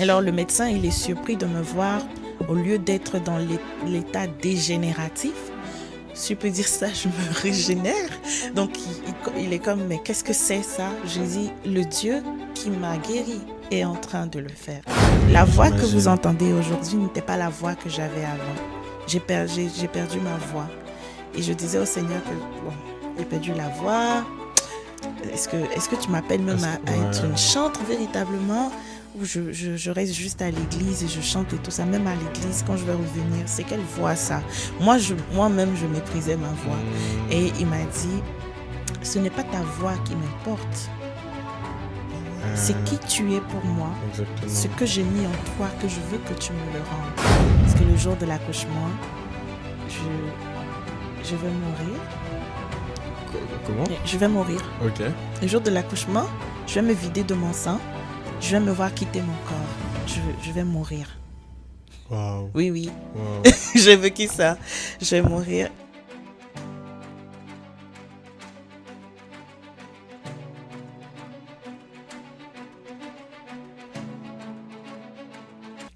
Alors le médecin, il est surpris de me voir, au lieu d'être dans l'état dégénératif, si je peux dire ça, je me régénère. Donc il est comme, mais qu'est-ce que c'est ça? Je dis, le Dieu qui m'a guéri est en train de le faire. La voix que vous entendez aujourd'hui n'était pas la voix que j'avais avant. J'ai perdu ma voix. Et je disais au Seigneur que, bon, j'ai perdu la voix. Est-ce que tu m'appelles même à être une chantre véritablement? Ou je reste juste à l'église et je chante et tout ça. Même à l'église, quand je vais revenir, c'est quelle voix ça? Moi-même, je méprisais ma voix. Et il m'a dit, ce n'est pas ta voix qui m'importe. C'est qui tu es pour moi. Exactement. Ce que j'ai mis en toi, que je veux que tu me le rendes. Parce que le jour de l'accouchement, je vais mourir. Comment? Je vais mourir. Ok. Le jour de l'accouchement, je vais me vider de mon sang. Je vais me voir quitter mon corps. Je vais mourir. Wow. Oui. Wow. J'ai vécu ça. Je vais mourir.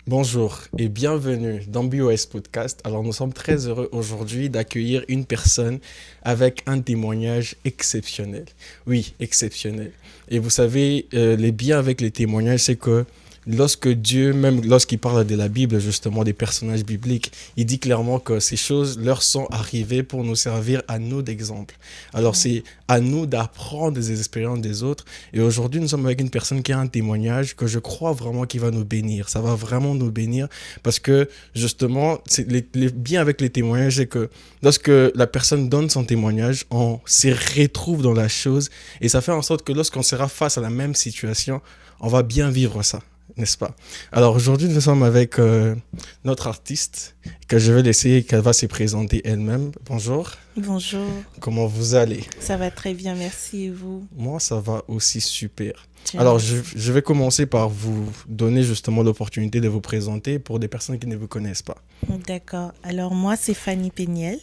Bonjour et bienvenue dans BOS Podcast. Alors nous sommes très heureux aujourd'hui d'accueillir une personne avec un témoignage exceptionnel. Oui, exceptionnel. Et vous savez, les biens avec les témoignages, c'est que lorsque Dieu, même lorsqu'il parle de la Bible, justement des personnages bibliques, il dit clairement que ces choses leur sont arrivées pour nous servir à nous d'exemple. Alors c'est à nous d'apprendre des expériences des autres. Et aujourd'hui, nous sommes avec une personne qui a un témoignage que je crois vraiment qu'il va nous bénir. Ça va vraiment nous bénir parce que justement, les biens avec les témoignages, c'est que lorsque la personne donne son témoignage, on se retrouve dans la chose et ça fait en sorte que lorsqu'on sera face à la même situation, on va bien vivre ça. N'est-ce pas? Alors aujourd'hui, nous sommes avec notre artiste que je vais laisser, qu'elle va se présenter elle-même. Bonjour. Bonjour. Comment vous allez? Ça va très bien, merci. Et vous? Moi, ça va aussi super. Alors, je vais commencer par vous donner justement l'opportunité de vous présenter pour des personnes qui ne vous connaissent pas. D'accord. Alors moi, c'est Fanny Péniel.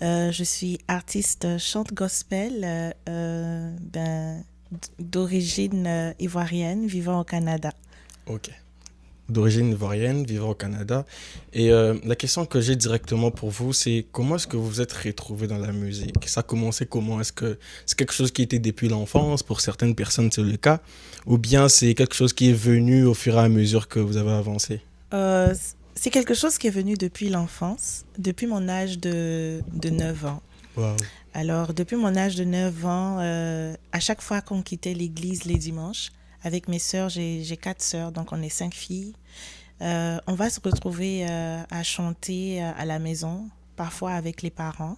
Je suis artiste chante gospel d'origine ivoirienne, vivant au Canada. Ok. D'origine ivoirienne, vivant au Canada. Et la question que j'ai directement pour vous, c'est comment est-ce que vous vous êtes retrouvé dans la musique? Ça a commencé comment? Est-ce que c'est quelque chose qui était depuis l'enfance? Pour certaines personnes, c'est le cas. Ou bien c'est quelque chose qui est venu au fur et à mesure que vous avez avancé? C'est quelque chose qui est venu depuis l'enfance, depuis mon âge de 9 ans. Wow. Alors, depuis mon âge de 9 ans, à chaque fois qu'on quittait l'église les dimanches, avec mes sœurs, j'ai 4 sœurs, donc on est 5 filles. On va se retrouver à chanter à la maison, parfois avec les parents.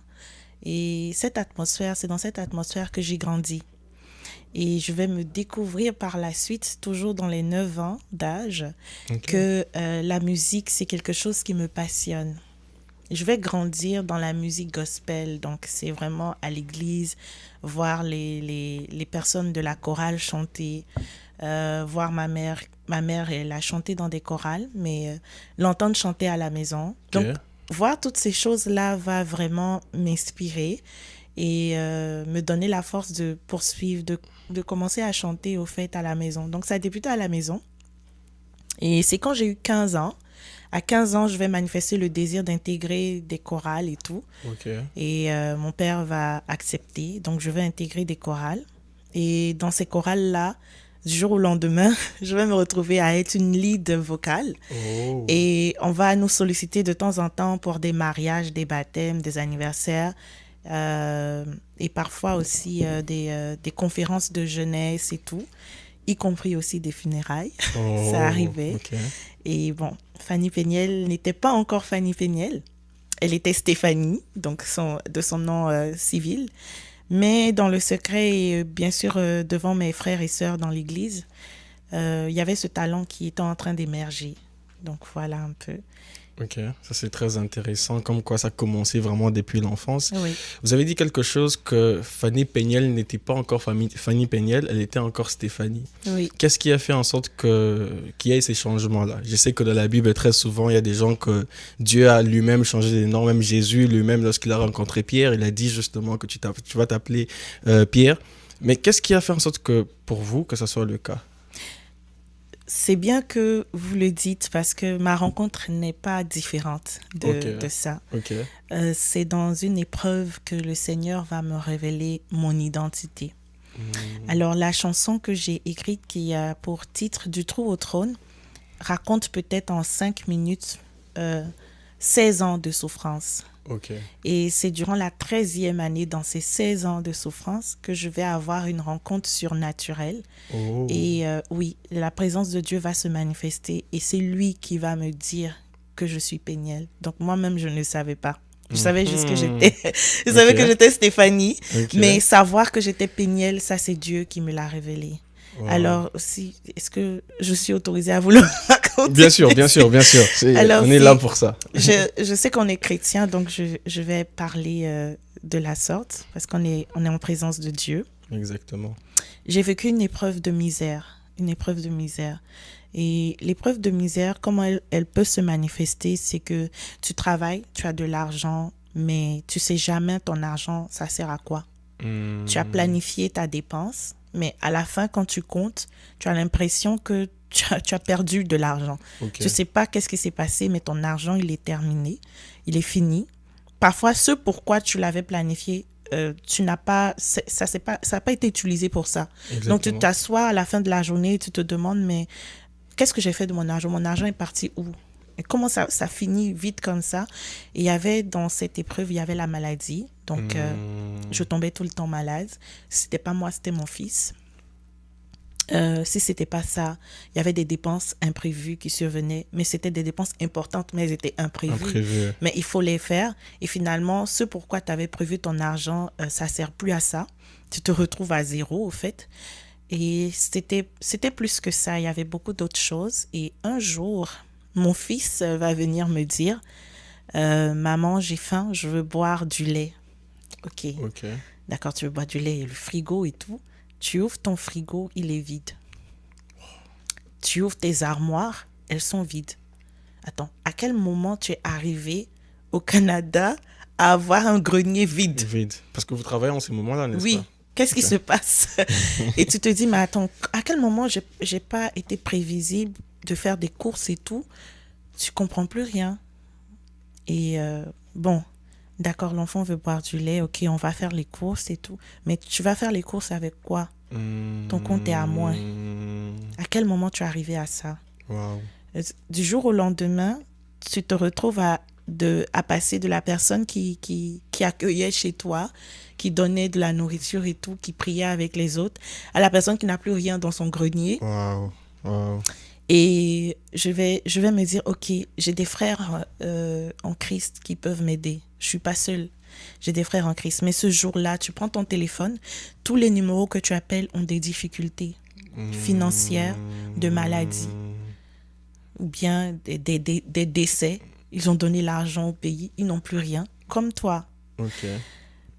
Et cette atmosphère, c'est dans cette atmosphère que j'ai grandi. Et je vais me découvrir par la suite, toujours dans les 9 ans d'âge, que la musique, c'est quelque chose qui me passionne. Je vais grandir dans la musique gospel, donc c'est vraiment à l'église, voir les personnes de la chorale chanter, voir ma mère, elle a chanté dans des chorales, mais l'entendre chanter à la maison. Donc, voir toutes ces choses-là va vraiment m'inspirer et me donner la force de poursuivre, de commencer à chanter au fait à la maison. Donc, ça a débuté à la maison. Et c'est quand j'ai eu 15 ans. À 15 ans, je vais manifester le désir d'intégrer des chorales et tout. Et mon père va accepter. Donc, je vais intégrer des chorales. Et dans ces chorales-là, du jour au lendemain, je vais me retrouver à être une lead vocale. Oh. Et on va nous solliciter de temps en temps pour des mariages, des baptêmes, des anniversaires. Et parfois aussi des conférences de jeunesse et tout, y compris aussi des funérailles. Oh, ça arrivait. Et bon, Fanny Péniel n'était pas encore Fanny Péniel. Elle était Stéphanie, donc de son nom civil. Mais dans le secret et bien sûr devant mes frères et sœurs dans l'église, il y avait ce talent qui était en train d'émerger. Donc voilà un peu. Ok, ça c'est très intéressant, comme quoi ça a commencé vraiment depuis l'enfance. Oui. Vous avez dit quelque chose que Fanny Péniel n'était pas encore Fanny Péniel, elle était encore Stéphanie. Oui. Qu'est-ce qui a fait en sorte qu'il y ait ces changements-là? Je sais que dans la Bible, très souvent, il y a des gens que Dieu a lui-même changé des noms. Même Jésus lui-même, lorsqu'il a rencontré Pierre, il a dit justement que tu vas t'appeler Pierre. Mais qu'est-ce qui a fait en sorte que, pour vous, que ça soit le cas? c'est bien que vous le dites parce que ma rencontre n'est pas différente Ok, de ça. ok. C'est dans une épreuve que le Seigneur va me révéler mon identité. Hmm, Alors, la chanson que j'ai écrite qui a pour titre Du trou au trône raconte peut-être en 5 minutes euh, 16 ans de souffrance. ok. Et c'est durant la 13e année, dans ces 16 ans de souffrance, que je vais avoir une rencontre surnaturelle. Oh. Et oui, la présence de Dieu va se manifester et c'est lui qui va me dire que je suis Péniel. Donc moi-même, je ne savais pas. Je savais juste que Mhm. j'étais, je savais que Ok, j'étais Stéphanie, mais ok. savoir que j'étais Péniel, ça c'est Dieu qui me l'a révélé. Wow. Alors aussi, est-ce que je suis autorisée à vous le Bien raconter? sûr, bien sûr, bien sûr. Alors On est là si, pour ça. je sais qu'on est chrétien, donc je vais parler de la sorte, parce on est en présence de Dieu. Exactement. J'ai vécu une épreuve de misère, une épreuve de misère. Et l'épreuve de misère, comment elle peut se manifester, c'est que tu travailles, tu as de l'argent, mais tu sais jamais ton argent, ça sert à quoi. Tu as Hmm, planifié ta dépense, mais à la fin, quand tu comptes, tu as l'impression que tu as perdu de l'argent. ok. Tu sais pas qu'est-ce qui s'est passé, mais ton argent, il est terminé, il est fini. Parfois, ce pourquoi tu l'avais planifié, tu n'as pas, ça n'a pas été utilisé pour ça. Donc, tu Exactement. t'assois à la fin de la journée, tu te demandes, mais qu'est-ce que j'ai fait de mon argent? Mon argent est parti où? Et comment ça finit vite comme ça? Et il y avait dans cette épreuve, il y avait la maladie. Donc, Hmm, je tombais tout le temps malade. Si c'était pas moi, c'était mon fils. Si c'était pas ça, il y avait des dépenses imprévues qui survenaient, mais c'était des dépenses importantes, mais elles étaient imprévues. imprévu. Mais il faut les faire. Et finalement, ce pourquoi tu avais prévu ton argent, ça sert plus à ça. Tu te retrouves à zéro, au fait. Et c'était plus que ça. Il y avait beaucoup d'autres choses. Et un jour, mon fils va venir me dire, maman, j'ai faim, je veux boire du lait. Ok, Ok. d'accord, tu veux boire du lait, et le frigo et tout. Tu ouvres ton frigo, il est vide. Tu ouvres tes armoires, elles sont vides. Attends, à quel moment tu es arrivé au Canada à avoir un grenier vide? Vide. Parce que vous travaillez en ce moment-là, n'est-ce pas? Oui, qu'est-ce qui Ok. se passe? Et tu te dis, mais attends, à quel moment j'ai pas été prévisible de faire des courses et tout? Tu comprends plus rien. Et bon, d'accord, l'enfant veut boire du lait, ok, on va faire les courses et tout. Mais tu vas faire les courses avec quoi? Ton compte est à moins. Hmm, À quel moment tu es arrivé à ça? wow. Du jour au lendemain, tu te retrouves à passer de la personne qui accueillait chez toi, qui donnait de la nourriture et tout, qui priait avec les autres, à la personne qui n'a plus rien dans son grenier. Wow. Wow. Et je vais me dire, ok, j'ai des frères en Christ qui peuvent m'aider. Je suis pas seule. J'ai des frères en Christ. Mais ce jour-là, tu prends ton téléphone, tous les numéros que tu appelles ont des difficultés financières, de maladie, Hmm, ou bien des décès. Ils ont donné l'argent au pays, ils n'ont plus rien. Comme toi, ok.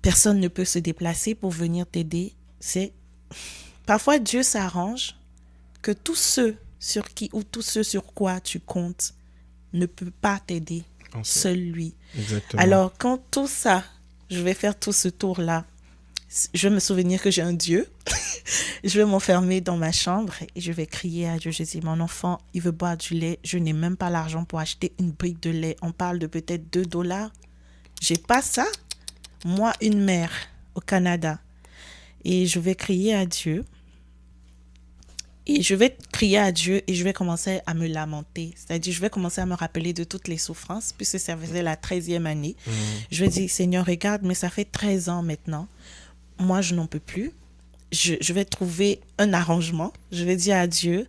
personne ne peut se déplacer pour venir t'aider. C'est parfois Dieu s'arrange que tous ceux sur qui ou tous ceux sur quoi tu comptes ne peut pas t'aider, Ok. seul lui. Exactement. Alors quand tout ça, je vais faire tout ce tour-là, je vais me souvenir que j'ai un Dieu. Je vais m'enfermer dans ma chambre et je vais crier à Dieu. Je dis, mon enfant, il veut boire du lait. Je n'ai même pas l'argent pour acheter une brique de lait. On parle de peut-être 2 $. J'ai pas ça. Moi, une mère au Canada. Et je vais crier à Dieu. Et je vais crier à Dieu et je vais commencer à me lamenter. C'est-à-dire, je vais commencer à me rappeler de toutes les souffrances, puisque ça faisait la 13e année. Hmm, Je vais dire, Seigneur, regarde, mais ça fait 13 ans maintenant. Moi, je n'en peux plus. Je vais trouver un arrangement. Je vais dire à Dieu,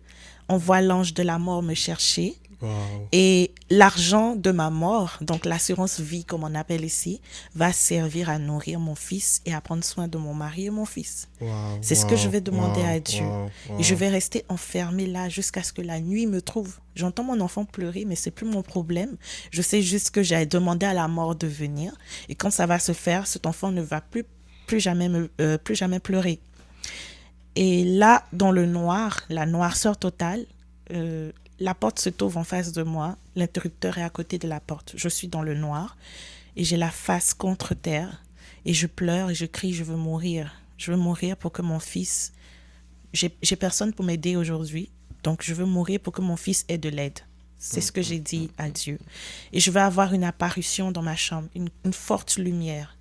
envoie l'ange de la mort me chercher. wow. Et l'argent de ma mort, donc l'assurance vie, comme on appelle ici, va servir à nourrir mon fils et à prendre soin de mon mari et mon fils. Wow. C'est ce que je Wow. vais demander Wow. à Dieu. Wow. Et je Wow. vais rester enfermée là jusqu'à ce que la nuit me trouve. J'entends mon enfant pleurer, mais c'est plus mon problème. Je sais juste que j'ai demandé à la mort de venir. Et quand ça va se faire, cet enfant ne va plus jamais pleurer. Et là, dans le noir, la noirceur totale, la porte se trouve en face de moi. L'interrupteur est à côté de la porte. Je suis dans le noir et j'ai la face contre terre. Et je pleure et je crie, je veux mourir. Je veux mourir pour que mon fils... J'ai personne pour m'aider aujourd'hui. Donc, je veux mourir pour que mon fils ait de l'aide. C'est ce que j'ai dit à Dieu. Et je vais avoir une apparition dans ma chambre, une forte lumière.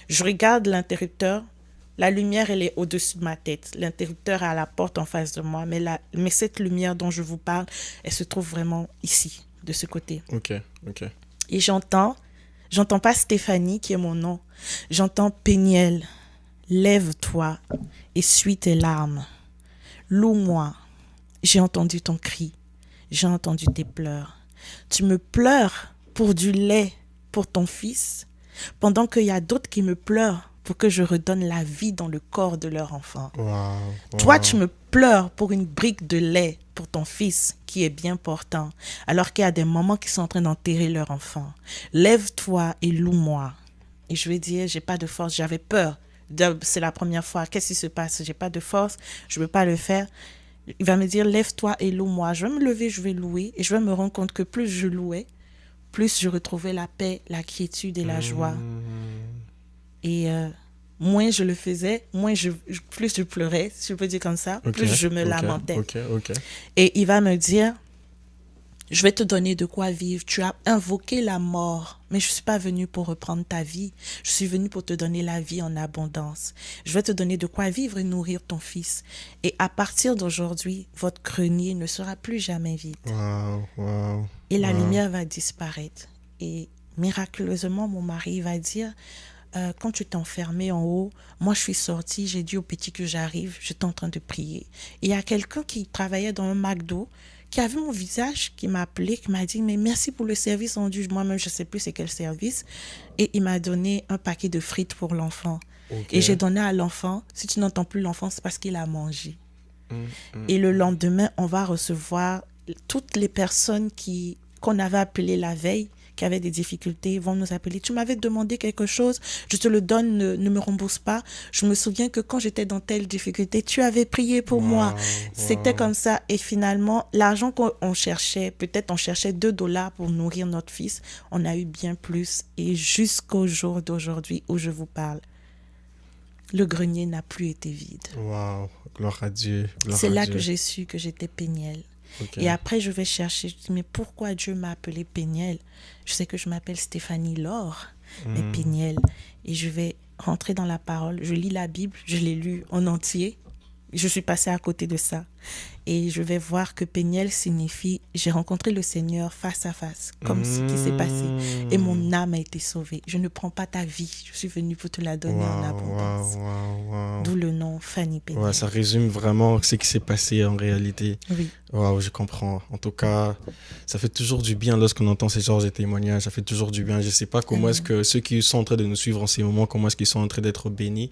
Je regarde l'interrupteur. La lumière, elle est au-dessus de ma tête. L'interrupteur est à la porte en face de moi. Mais cette lumière dont je vous parle, elle se trouve vraiment ici, de ce côté. Ok. Et j'entends pas Stéphanie, qui est mon nom. J'entends Péniel. Lève-toi, essuie tes larmes. Loue-moi. J'ai entendu ton cri. J'ai entendu tes pleurs. Tu me pleures pour du lait pour ton fils, pendant qu'il y a d'autres qui me pleurent pour que je redonne la vie dans le corps de leur enfant. Wow. Toi, tu me pleures pour une brique de lait pour ton fils qui est bien portant, alors qu'il y a des mamans qui sont en train d'enterrer leur enfant. Lève-toi et loue-moi. Et je vais dire, j'ai pas de force, j'avais peur. C'est la première fois. Qu'est-ce qui se passe? J'ai pas de force, je veux pas le faire. Il va me dire, lève-toi et loue-moi. Je vais me lever, je vais louer. Et je vais me rendre compte que plus je louais, plus je retrouvais la paix, la quiétude et la joie. Et moins je le faisais, plus je pleurais, si je peux dire comme ça, plus je me lamentais. Et il va me dire, je vais te donner de quoi vivre. Tu as invoqué la mort, mais je ne suis pas venu pour reprendre ta vie. Je suis venu pour te donner la vie en abondance. Je vais te donner de quoi vivre et nourrir ton fils. Et à partir d'aujourd'hui, votre grenier ne sera plus jamais vide. Et la lumière va disparaître. Et miraculeusement, mon mari va dire, quand tu t'es enfermé en haut, moi je suis sortie, j'ai dit au petit que j'arrive, j'étais en train de prier. Et il y a quelqu'un qui travaillait dans un McDo, qui a vu mon visage, qui m'a appelé, qui m'a dit, mais merci pour le service rendu. Moi-même, je ne sais plus c'est quel service. Et il m'a donné un paquet de frites pour l'enfant. Et j'ai donné à l'enfant. Si tu n'entends plus l'enfant, c'est parce qu'il a mangé. Et le lendemain, on va recevoir toutes les personnes qu'on avait appelées la veille, qui avaient des difficultés, vont nous appeler. Tu m'avais demandé quelque chose, je te le donne, ne me rembourse pas. Je me souviens que quand j'étais dans telle difficulté, tu avais prié pour moi. C'était comme ça. Et finalement, l'argent qu'on cherchait, peut-être on cherchait $2 pour nourrir notre fils, on a eu bien plus. Et jusqu'au jour d'aujourd'hui où je vous parle, le grenier n'a plus été vide. Wow, gloire à Dieu. C'est là que j'ai su que j'étais Péniel. Et après, je vais chercher, je dis, mais pourquoi Dieu m'a appelée Péniel? Je sais que je m'appelle Stéphanie Laure, mais Péniel. Et je vais rentrer dans la parole, je lis la Bible, je l'ai lue en entier. Je suis passée à côté de ça. Et je vais voir que Péniel signifie « j'ai rencontré le Seigneur face à face », comme ce qui s'est passé. Et mon âme a été sauvée. Je ne prends pas ta vie, je suis venue pour te la donner en abondance. D'où le nom Fanny Péniel. Ouais, ça résume vraiment ce qui s'est passé en réalité. Oui. Waouh, je comprends. En tout cas, ça fait toujours du bien lorsqu'on entend ces genres de témoignages. Ça fait toujours du bien. Je ne sais pas comment est-ce que ceux qui sont en train de nous suivre en ces moments, comment est-ce qu'ils sont en train d'être bénis.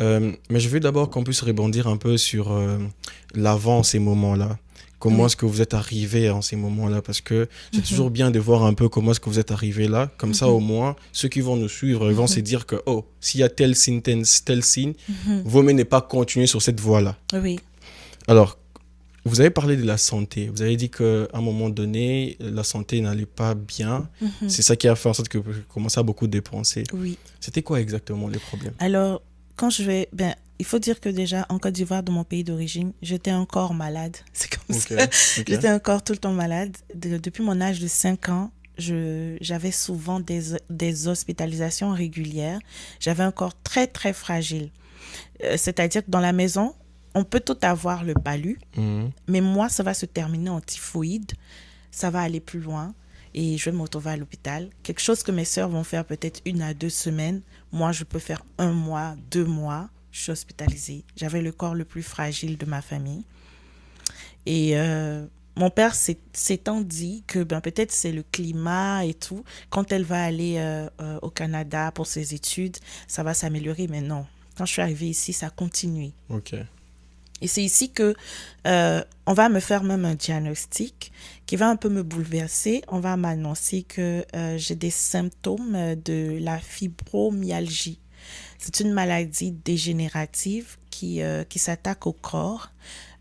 Mais je veux d'abord qu'on puisse rebondir un peu sur l'avant ces moments-là. Comment est-ce que vous êtes arrivé en ces moments-là? Parce que c'est toujours bien de voir un peu comment est-ce que vous êtes arrivé là. Comme ça, au moins, ceux qui vont nous suivre ils vont se dire que, oh, s'il y a tel signe, vaut mieux ne pas continuer sur cette voie-là. Oui. Alors, vous avez parlé de la santé. Vous avez dit qu'à un moment donné, la santé n'allait pas bien. C'est ça qui a fait en sorte que vous commencez à beaucoup dépenser. Oui. C'était quoi exactement les problèmes? Alors, quand il faut dire que déjà, en Côte d'Ivoire, de mon pays d'origine, j'étais encore malade. C'est comme ça. J'étais encore tout le temps malade. Depuis mon âge de 5 ans, j'avais souvent des hospitalisations régulières. J'avais un corps très, très fragile. C'est-à-dire que dans la maison, on peut tout avoir le palu, mais moi, ça va se terminer en typhoïde. Ça va aller plus loin. Et je vais me retrouver à l'hôpital. Quelque chose que mes sœurs vont faire peut-être 1 à 2 semaines. Moi, je peux faire 1 mois, 2 mois. Je suis hospitalisée. J'avais le corps le plus fragile de ma famille. Et mon père s'étant dit que peut-être c'est le climat et tout. Quand elle va aller au Canada pour ses études, ça va s'améliorer. Mais non. Quand je suis arrivée ici, ça a continué. Ok. Et c'est ici que on va me faire même un diagnostic qui va un peu me bouleverser. On va m'annoncer que j'ai des symptômes de la fibromyalgie. C'est une maladie dégénérative qui s'attaque au corps.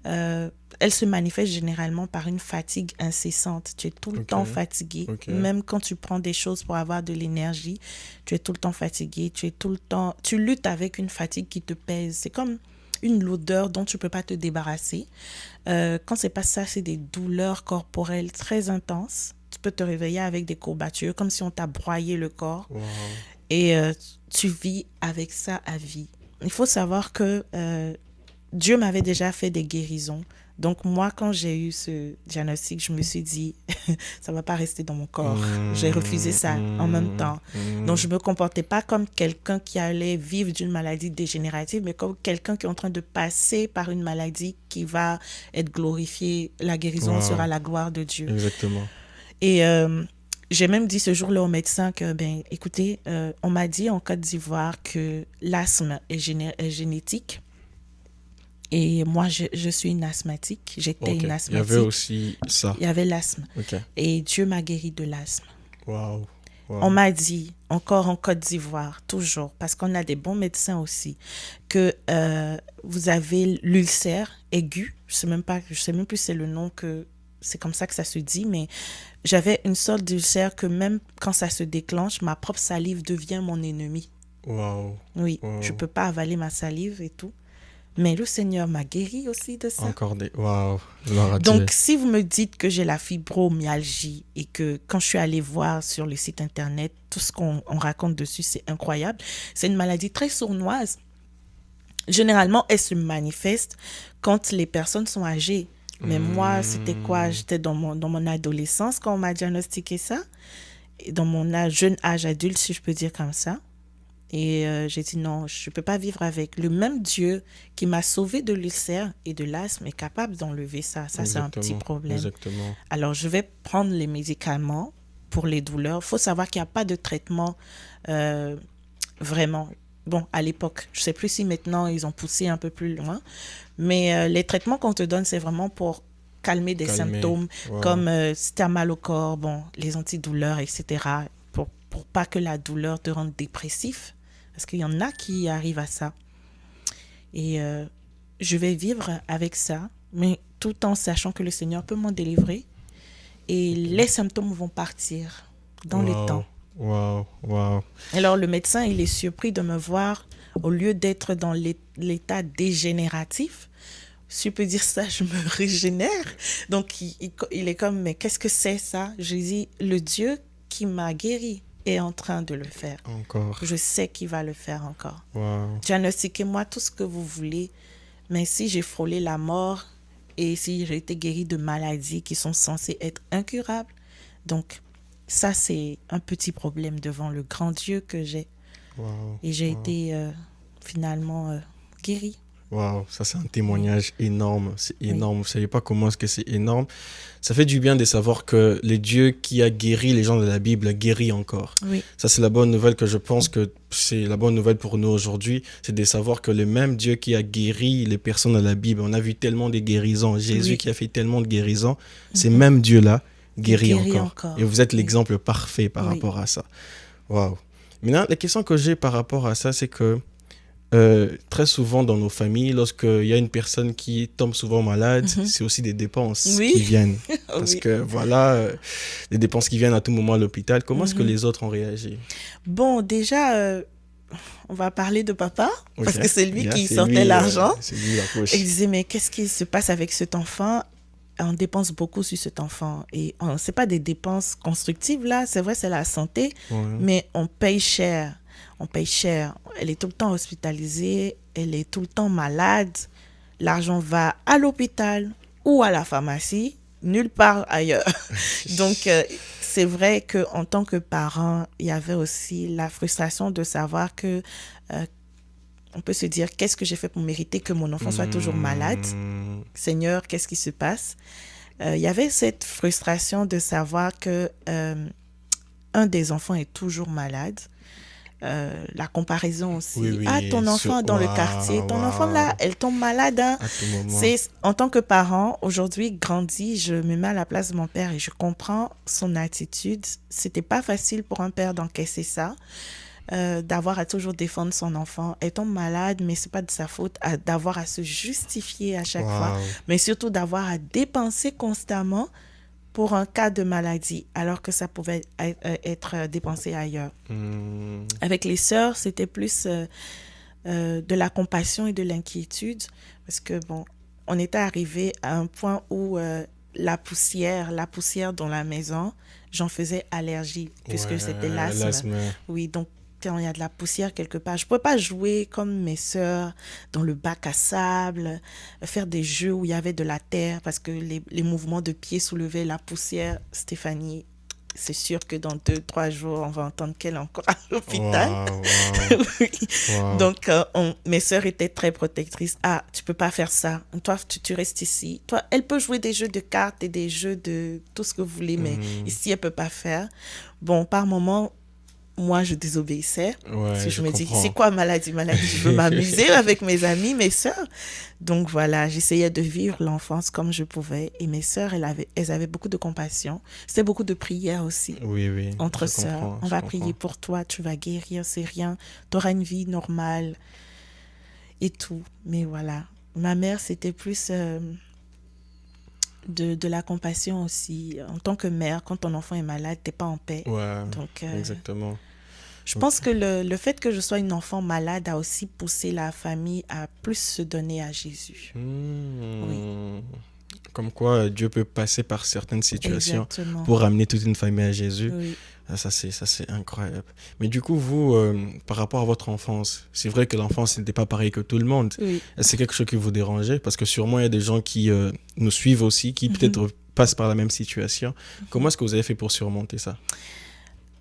Elle se manifeste généralement par une fatigue incessante. Tu es tout le temps fatigué. Même quand tu prends des choses pour avoir de l'énergie, tu es tout le temps fatigué. Tu luttes avec une fatigue qui te pèse. C'est comme une lourdeur dont tu ne peux pas te débarrasser. Quand c'est pas ça, c'est des douleurs corporelles très intenses. Tu peux te réveiller avec des courbatures, comme si on t'a broyé le corps. Wow. Et tu vis avec ça à vie. Il faut savoir que Dieu m'avait déjà fait des guérisons. Donc moi, quand j'ai eu ce diagnostic, je me suis dit, ça ne va pas rester dans mon corps. J'ai refusé ça en même temps. Donc je ne me comportais pas comme quelqu'un qui allait vivre d'une maladie dégénérative, mais comme quelqu'un qui est en train de passer par une maladie qui va être glorifiée. La guérison Wow. sera la gloire de Dieu. Exactement. Et j'ai même dit ce jour-là au médecin que, ben, écoutez, on m'a dit en Côte d'Ivoire que l'asthme est génétique. Et moi, je suis une asthmatique. J'étais Ok. une Il y asthmatique. avait aussi ça. Il y avait l'asthme. Ok. Et Dieu m'a guéri de l'asthme. Wow. Wow. On m'a dit, encore en Côte d'Ivoire, toujours, parce qu'on a des bons médecins aussi, que vous avez l'ulcère aigu. Je sais même plus si c'est le nom que c'est comme ça que ça se dit, mais j'avais une sorte d'ulcère que même quand ça se déclenche, ma propre salive devient mon ennemi. Wow. Oui, Wow. je peux pas avaler ma salive et tout. Mais le Seigneur m'a guéri aussi de ça. Encore des... Wow. Gloire à Donc, Dieu. si vous me dites que j'ai la fibromyalgie et que quand je suis allée voir sur le site internet, tout ce qu'on raconte dessus, c'est incroyable. C'est une maladie très sournoise. Généralement, elle se manifeste quand les personnes sont âgées. Mais moi, c'était quoi? J'étais dans mon adolescence quand on m'a diagnostiqué ça. Et dans mon jeune âge adulte, si je peux dire comme ça. Et j'ai dit non, je ne peux pas vivre avec. Le même Dieu qui m'a sauvé de l'ulcère et de l'asthme est capable d'enlever ça. Ça, c'est un petit problème. Exactement. Alors, je vais prendre les médicaments pour les douleurs. Il faut savoir qu'il n'y a pas de traitement vraiment. Bon, à l'époque, je ne sais plus si maintenant ils ont poussé un peu plus loin. Mais les traitements qu'on te donne, c'est vraiment pour calmer des symptômes. Wow. Comme si tu as mal au corps, bon, les antidouleurs, etc. Pour pas que la douleur te rende dépressif. Parce qu'il y en a qui arrivent à ça. Et je vais vivre avec ça, mais tout en sachant que le Seigneur peut m'en délivrer. Et les symptômes vont partir dans le temps. Wow, wow. Alors le médecin, il est surpris de me voir, au lieu d'être dans l'état dégénératif, si je peux dire ça, je me régénère. Donc il est comme, mais qu'est-ce que c'est ça? Je dis, le Dieu qui m'a guéri est en train de le faire. Encore. Je sais qu'il va le faire encore. Wow. Diagnostiquez-moi tout ce que vous voulez, mais si j'ai frôlé la mort et si j'ai été guérie de maladies qui sont censées être incurables, donc ça c'est un petit problème devant le grand Dieu que j'ai. Wow. Et j'ai été finalement guérie. Wow, ça c'est un témoignage énorme, c'est énorme. Vous savez pas comment est-ce que c'est énorme. Ça fait du bien de savoir que le Dieu qui a guéri les gens de la Bible guérit encore. Oui. Ça c'est la bonne nouvelle que je pense que c'est la bonne nouvelle pour nous aujourd'hui, c'est de savoir que le même Dieu qui a guéri les personnes de la Bible, on a vu tellement de guérisons, Jésus qui a fait tellement de guérisons, c'est même Dieu-là guérit encore. Et vous êtes l'exemple parfait par rapport à ça. Wow. Maintenant, la question que j'ai par rapport à ça, c'est que très souvent dans nos familles, lorsqu'il y a une personne qui tombe souvent malade, c'est aussi des dépenses qui viennent. Parce que voilà, des dépenses qui viennent à tout moment à l'hôpital. Comment est-ce que les autres ont réagi? Bon, déjà, on va parler de papa, parce que c'est lui qui sortait l'argent. C'est lui la poche. Et il disait, mais qu'est-ce qui se passe avec cet enfant? On dépense beaucoup sur cet enfant. Et ce n'est pas des dépenses constructives, là. C'est vrai, c'est la santé, mais on paye cher. On paye cher. Elle est tout le temps hospitalisée, elle est tout le temps malade. L'argent va à l'hôpital ou à la pharmacie, nulle part ailleurs. Donc, c'est vrai qu'en tant que parent, il y avait aussi la frustration de savoir que on peut se dire, qu'est-ce que j'ai fait pour mériter que mon enfant soit toujours malade? Seigneur, qu'est-ce qui se passe? Il y avait cette frustration de savoir que un des enfants est toujours malade. La comparaison aussi. Ton enfant dans le quartier, ton enfant là, elle tombe malade. Hein? En tant que parent, aujourd'hui, grandi, je me mets à la place de mon père et je comprends son attitude. C'était pas facile pour un père d'encaisser ça, d'avoir à toujours défendre son enfant. Elle tombe malade, mais c'est pas de sa faute, d'avoir à se justifier à chaque fois, mais surtout d'avoir à dépenser constamment pour un cas de maladie, alors que ça pouvait être dépensé ailleurs. Avec les sœurs, c'était plus de la compassion et de l'inquiétude, parce que bon, on était arrivé à un point où la poussière dans la maison, j'en faisais allergie, puisque c'était Ouais, l'asthme. l'asthme. Oui, donc quand il y a de la poussière quelque part, je ne pouvais pas jouer comme mes sœurs dans le bac à sable, faire des jeux où il y avait de la terre, parce que les mouvements de pied soulevaient la poussière. Stéphanie, c'est sûr que dans 2, 3 jours, on va entendre qu'elle est encore à l'hôpital. Waouh, waouh, Oui. waouh. Donc, mes sœurs étaient très protectrices. Ah, tu peux pas faire ça. Toi, tu restes ici. Toi, elle peut jouer des jeux de cartes et des jeux de tout ce que vous voulez, mais Mhm. ici, elle peut pas faire. Bon, par moment, moi, je désobéissais. Parce que Ouais, je je me dis, c'est comprends. quoi maladie? Maladie, je veux m'amuser avec mes amis, mes sœurs. Donc voilà, j'essayais de vivre l'enfance comme je pouvais. Et mes sœurs, elles avaient beaucoup de compassion. C'était beaucoup de prières aussi Oui, oui, entre je sœurs. comprends, On je va prier comprends. pour toi, tu vas guérir, c'est rien. Tu auras une vie normale et tout. Mais voilà, ma mère, c'était plus de la compassion aussi. En tant que mère, quand ton enfant est malade, t'es pas en paix. Ouais, Donc, exactement. je Ok. pense que le fait que je sois une enfant malade a aussi poussé la famille à plus se donner à Jésus. Oui, Hmm. Comme quoi Dieu peut passer par certaines situations exactement. pour amener toute une famille à Jésus. Oui. Ah, ça c'est incroyable. Mais du coup, vous, par rapport à votre enfance, c'est vrai que l'enfance n'était pas pareil que tout le monde. Oui. C'est quelque chose qui vous dérangeait parce que sûrement il y a des gens qui nous suivent aussi, qui Mhm. peut-être passent par la même situation. Comment est-ce que vous avez fait pour surmonter ça?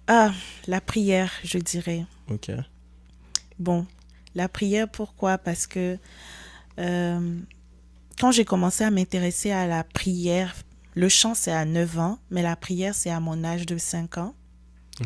Ah, la prière, je dirais. Ok. Bon, la prière, pourquoi? Parce que euh, quand j'ai commencé à m'intéresser à la prière, le chant c'est à 9 ans, mais la prière c'est à mon âge de 5 ans.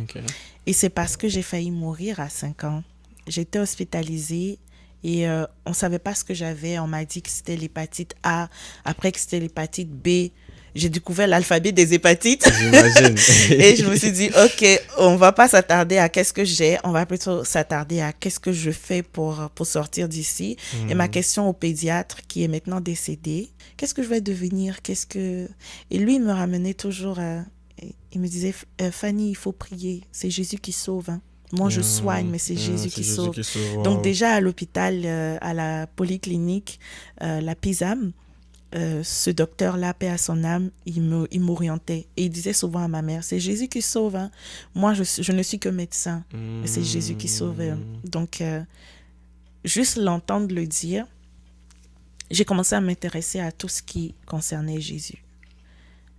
Ok. Et c'est parce que j'ai failli mourir à 5 ans. J'étais hospitalisée et on ne savait pas ce que j'avais. On m'a dit que c'était l'hépatite A, après que c'était l'hépatite B. J'ai découvert l'alphabet des hépatites. J'imagine. Et je me suis dit, OK, on va pas s'attarder à qu'est-ce que j'ai, on va plutôt s'attarder à qu'est-ce que je fais pour sortir d'ici. Et ma Hmm. question au pédiatre, qui est maintenant décédé, qu'est-ce que je vais devenir? Et lui, il me ramenait toujours, il me disait, Fanny, il faut prier, c'est Jésus qui sauve, hein. Moi, je soigne, mais c'est Jésus C'est qui Jésus sauve. qui sauve. Donc Waouh. déjà à l'hôpital, à la polyclinique, la PISAM, ce docteur-là, paix à son âme, il m'orientait. Et il disait souvent à ma mère, c'est Jésus qui sauve, hein. Moi, je ne suis que médecin, mais c'est Jésus qui sauve, hein. Hmm. Donc, juste l'entendre le dire, j'ai commencé à m'intéresser à tout ce qui concernait Jésus.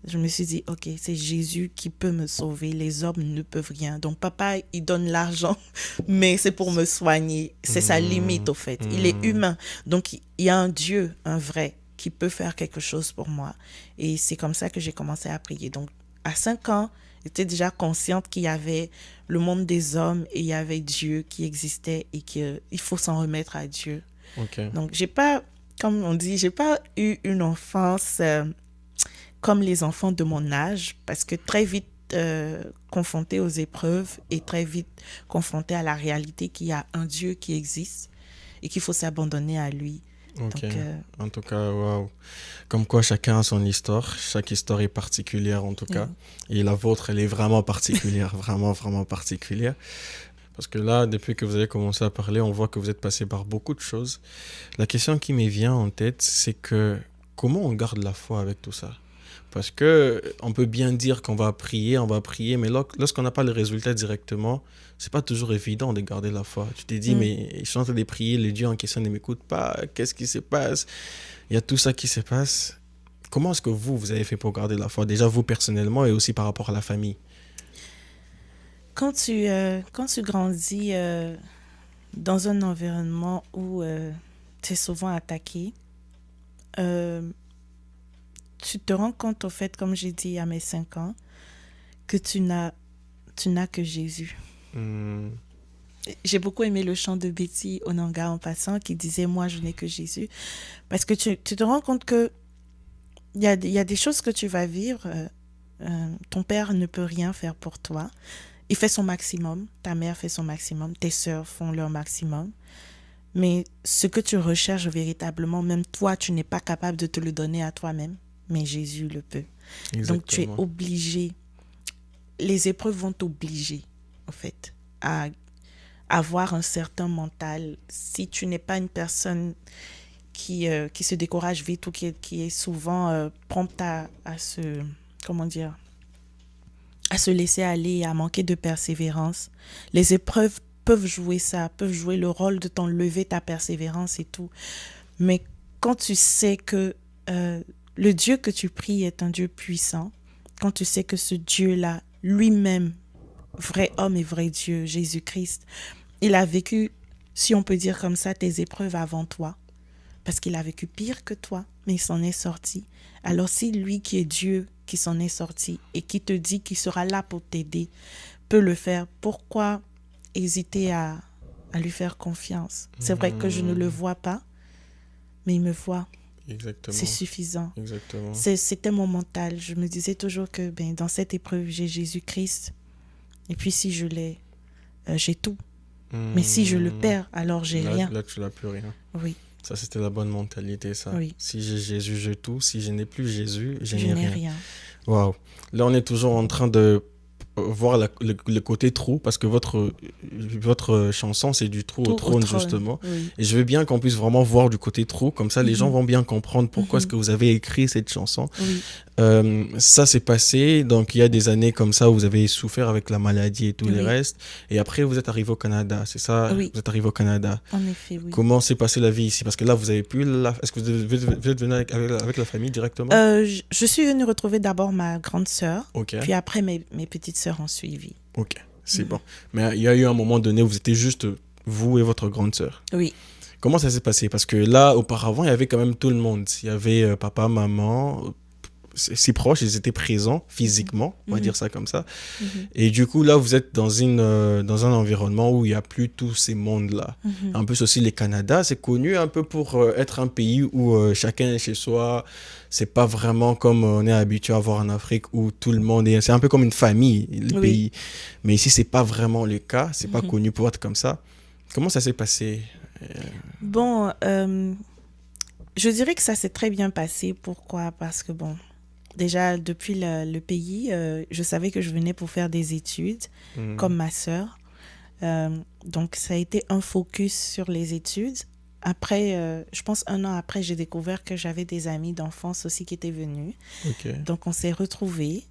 Je me suis dit, OK, c'est Jésus qui peut me sauver. Les hommes ne peuvent rien. Donc, papa, il donne l'argent, mais c'est pour me soigner. C'est sa limite, Hmm. au fait. Il est Hmm. humain. Donc, il y a un Dieu, un vrai, qui peut faire quelque chose pour moi. Et c'est comme ça que j'ai commencé à prier. Donc, à 5 ans, j'étais déjà consciente qu'il y avait le monde des hommes et il y avait Dieu qui existait et qu'il faut s'en remettre à Dieu. Ok. Donc, j'ai pas, comme on dit, j'ai pas eu une enfance comme les enfants de mon âge, parce que très vite confronté aux épreuves et très vite confronté à la réalité qu'il y a un Dieu qui existe et qu'il faut s'abandonner à lui. Ok. Donc, En tout cas, waouh. Comme quoi, chacun a son histoire. Chaque histoire est particulière, en tout cas. oui. Et la vôtre, elle est vraiment particulière. Vraiment, vraiment particulière. Parce que là, depuis que vous avez commencé à parler, on voit que vous êtes passé par beaucoup de choses. La question qui me vient en tête, c'est que comment on garde la foi avec tout ça? Parce que on peut bien dire qu'on va prier, mais lorsqu'on n'a pas le résultat directement, c'est pas toujours évident de garder la foi. Tu t'es dit, Mm. mais je suis en train de prier, le Dieu en question ne m'écoute pas, qu'est-ce qui se passe? Il y a tout ça qui se passe. Comment est-ce que vous avez fait pour garder la foi? Déjà vous personnellement et aussi par rapport à la famille. Quand tu grandis dans un environnement où tu es souvent attaqué, euh, tu te rends compte, au fait, comme j'ai dit à mes 5 ans, que tu n'as que Jésus. Hmm. J'ai beaucoup aimé le chant de Betty Onanga en passant qui disait moi je n'ai que Jésus parce que tu te rends compte que il y a des choses que tu vas vivre, ton père ne peut rien faire pour toi, il fait son maximum, ta mère fait son maximum, tes sœurs font leur maximum, mais ce que tu recherches véritablement, même toi tu n'es pas capable de te le donner à toi-même, mais Jésus le peut. Donc tu es Exactement. obligé, les épreuves vont t'obliger en fait à avoir un certain mental. Si tu n'es pas une personne qui se décourage vite ou qui est souvent prompte à se, comment dire, à se laisser aller, à manquer de persévérance. Les épreuves peuvent jouer ça, peuvent jouer le rôle de t'enlever ta persévérance et tout. Mais quand tu sais que le Dieu que tu pries est un Dieu puissant, quand tu sais que ce Dieu-là, lui-même, vrai homme et vrai Dieu, Jésus-Christ, il a vécu, si on peut dire comme ça, tes épreuves avant toi, parce qu'il a vécu pire que toi, mais il s'en est sorti. Alors si lui qui est Dieu, qui s'en est sorti et qui te dit qu'il sera là pour t'aider, peut le faire, pourquoi hésiter à lui faire confiance? C'est vrai que je ne le vois pas, mais il me voit. Exactement. C'est suffisant. Exactement. C'était mon mental. Je me disais toujours que dans cette épreuve, j'ai Jésus-Christ. Et puis si je l'ai, j'ai tout. Mais si je le perds, alors j'ai rien. Là, tu n'as plus rien. Oui. Ça, c'était la bonne mentalité, ça. Oui. Si j'ai Jésus, j'ai tout. Si je n'ai plus Jésus, je Je n'ai n'ai rien. rien. Waouh. Là, on est toujours en train de voir le côté trou, parce que votre chanson, c'est du trou au trône, justement. Oui. Et je veux bien qu'on puisse vraiment voir du côté trou, comme ça, les gens vont bien comprendre pourquoi est-ce que vous avez écrit cette chanson. Oui. Ça s'est passé, donc il y a des années comme ça où vous avez souffert avec la maladie et tout le reste. Et après, vous êtes arrivé au Canada, c'est ça? Oui. Vous êtes arrivé au Canada. En effet, oui. Comment s'est passée la vie ici? Parce que là, vous avez pu... Est-ce que vous êtes venu avec la famille directement? Je suis venue retrouver d'abord ma grande sœur, Ok. puis après mes petites sœurs ont suivi. Ok, c'est bon. Mais il y a eu un moment donné où vous étiez juste vous et votre grande sœur. Oui. Comment ça s'est passé? Parce que là, auparavant, il y avait quand même tout le monde. Il y avait papa, maman, si proches, ils étaient présents physiquement, on va dire ça comme ça. Et du coup, là, vous êtes dans un environnement où il n'y a plus tous ces mondes-là. En plus aussi, le Canada, c'est connu un peu pour être un pays où chacun est chez soi. C'est pas vraiment comme on est habitué à voir en Afrique où tout le monde est... C'est un peu comme une famille, le pays. Mais ici, c'est pas vraiment le cas. C'est pas connu pour être comme ça. Comment ça s'est passé? Bon, je dirais que ça s'est très bien passé. Pourquoi? Parce que bon... Déjà, depuis le pays, je savais que je venais pour faire des études, comme ma sœur. Donc, ça a été un focus sur les études. Après, je pense 1 an après, j'ai découvert que j'avais des amis d'enfance aussi qui étaient venus. Okay. Donc, on s'est retrouvés.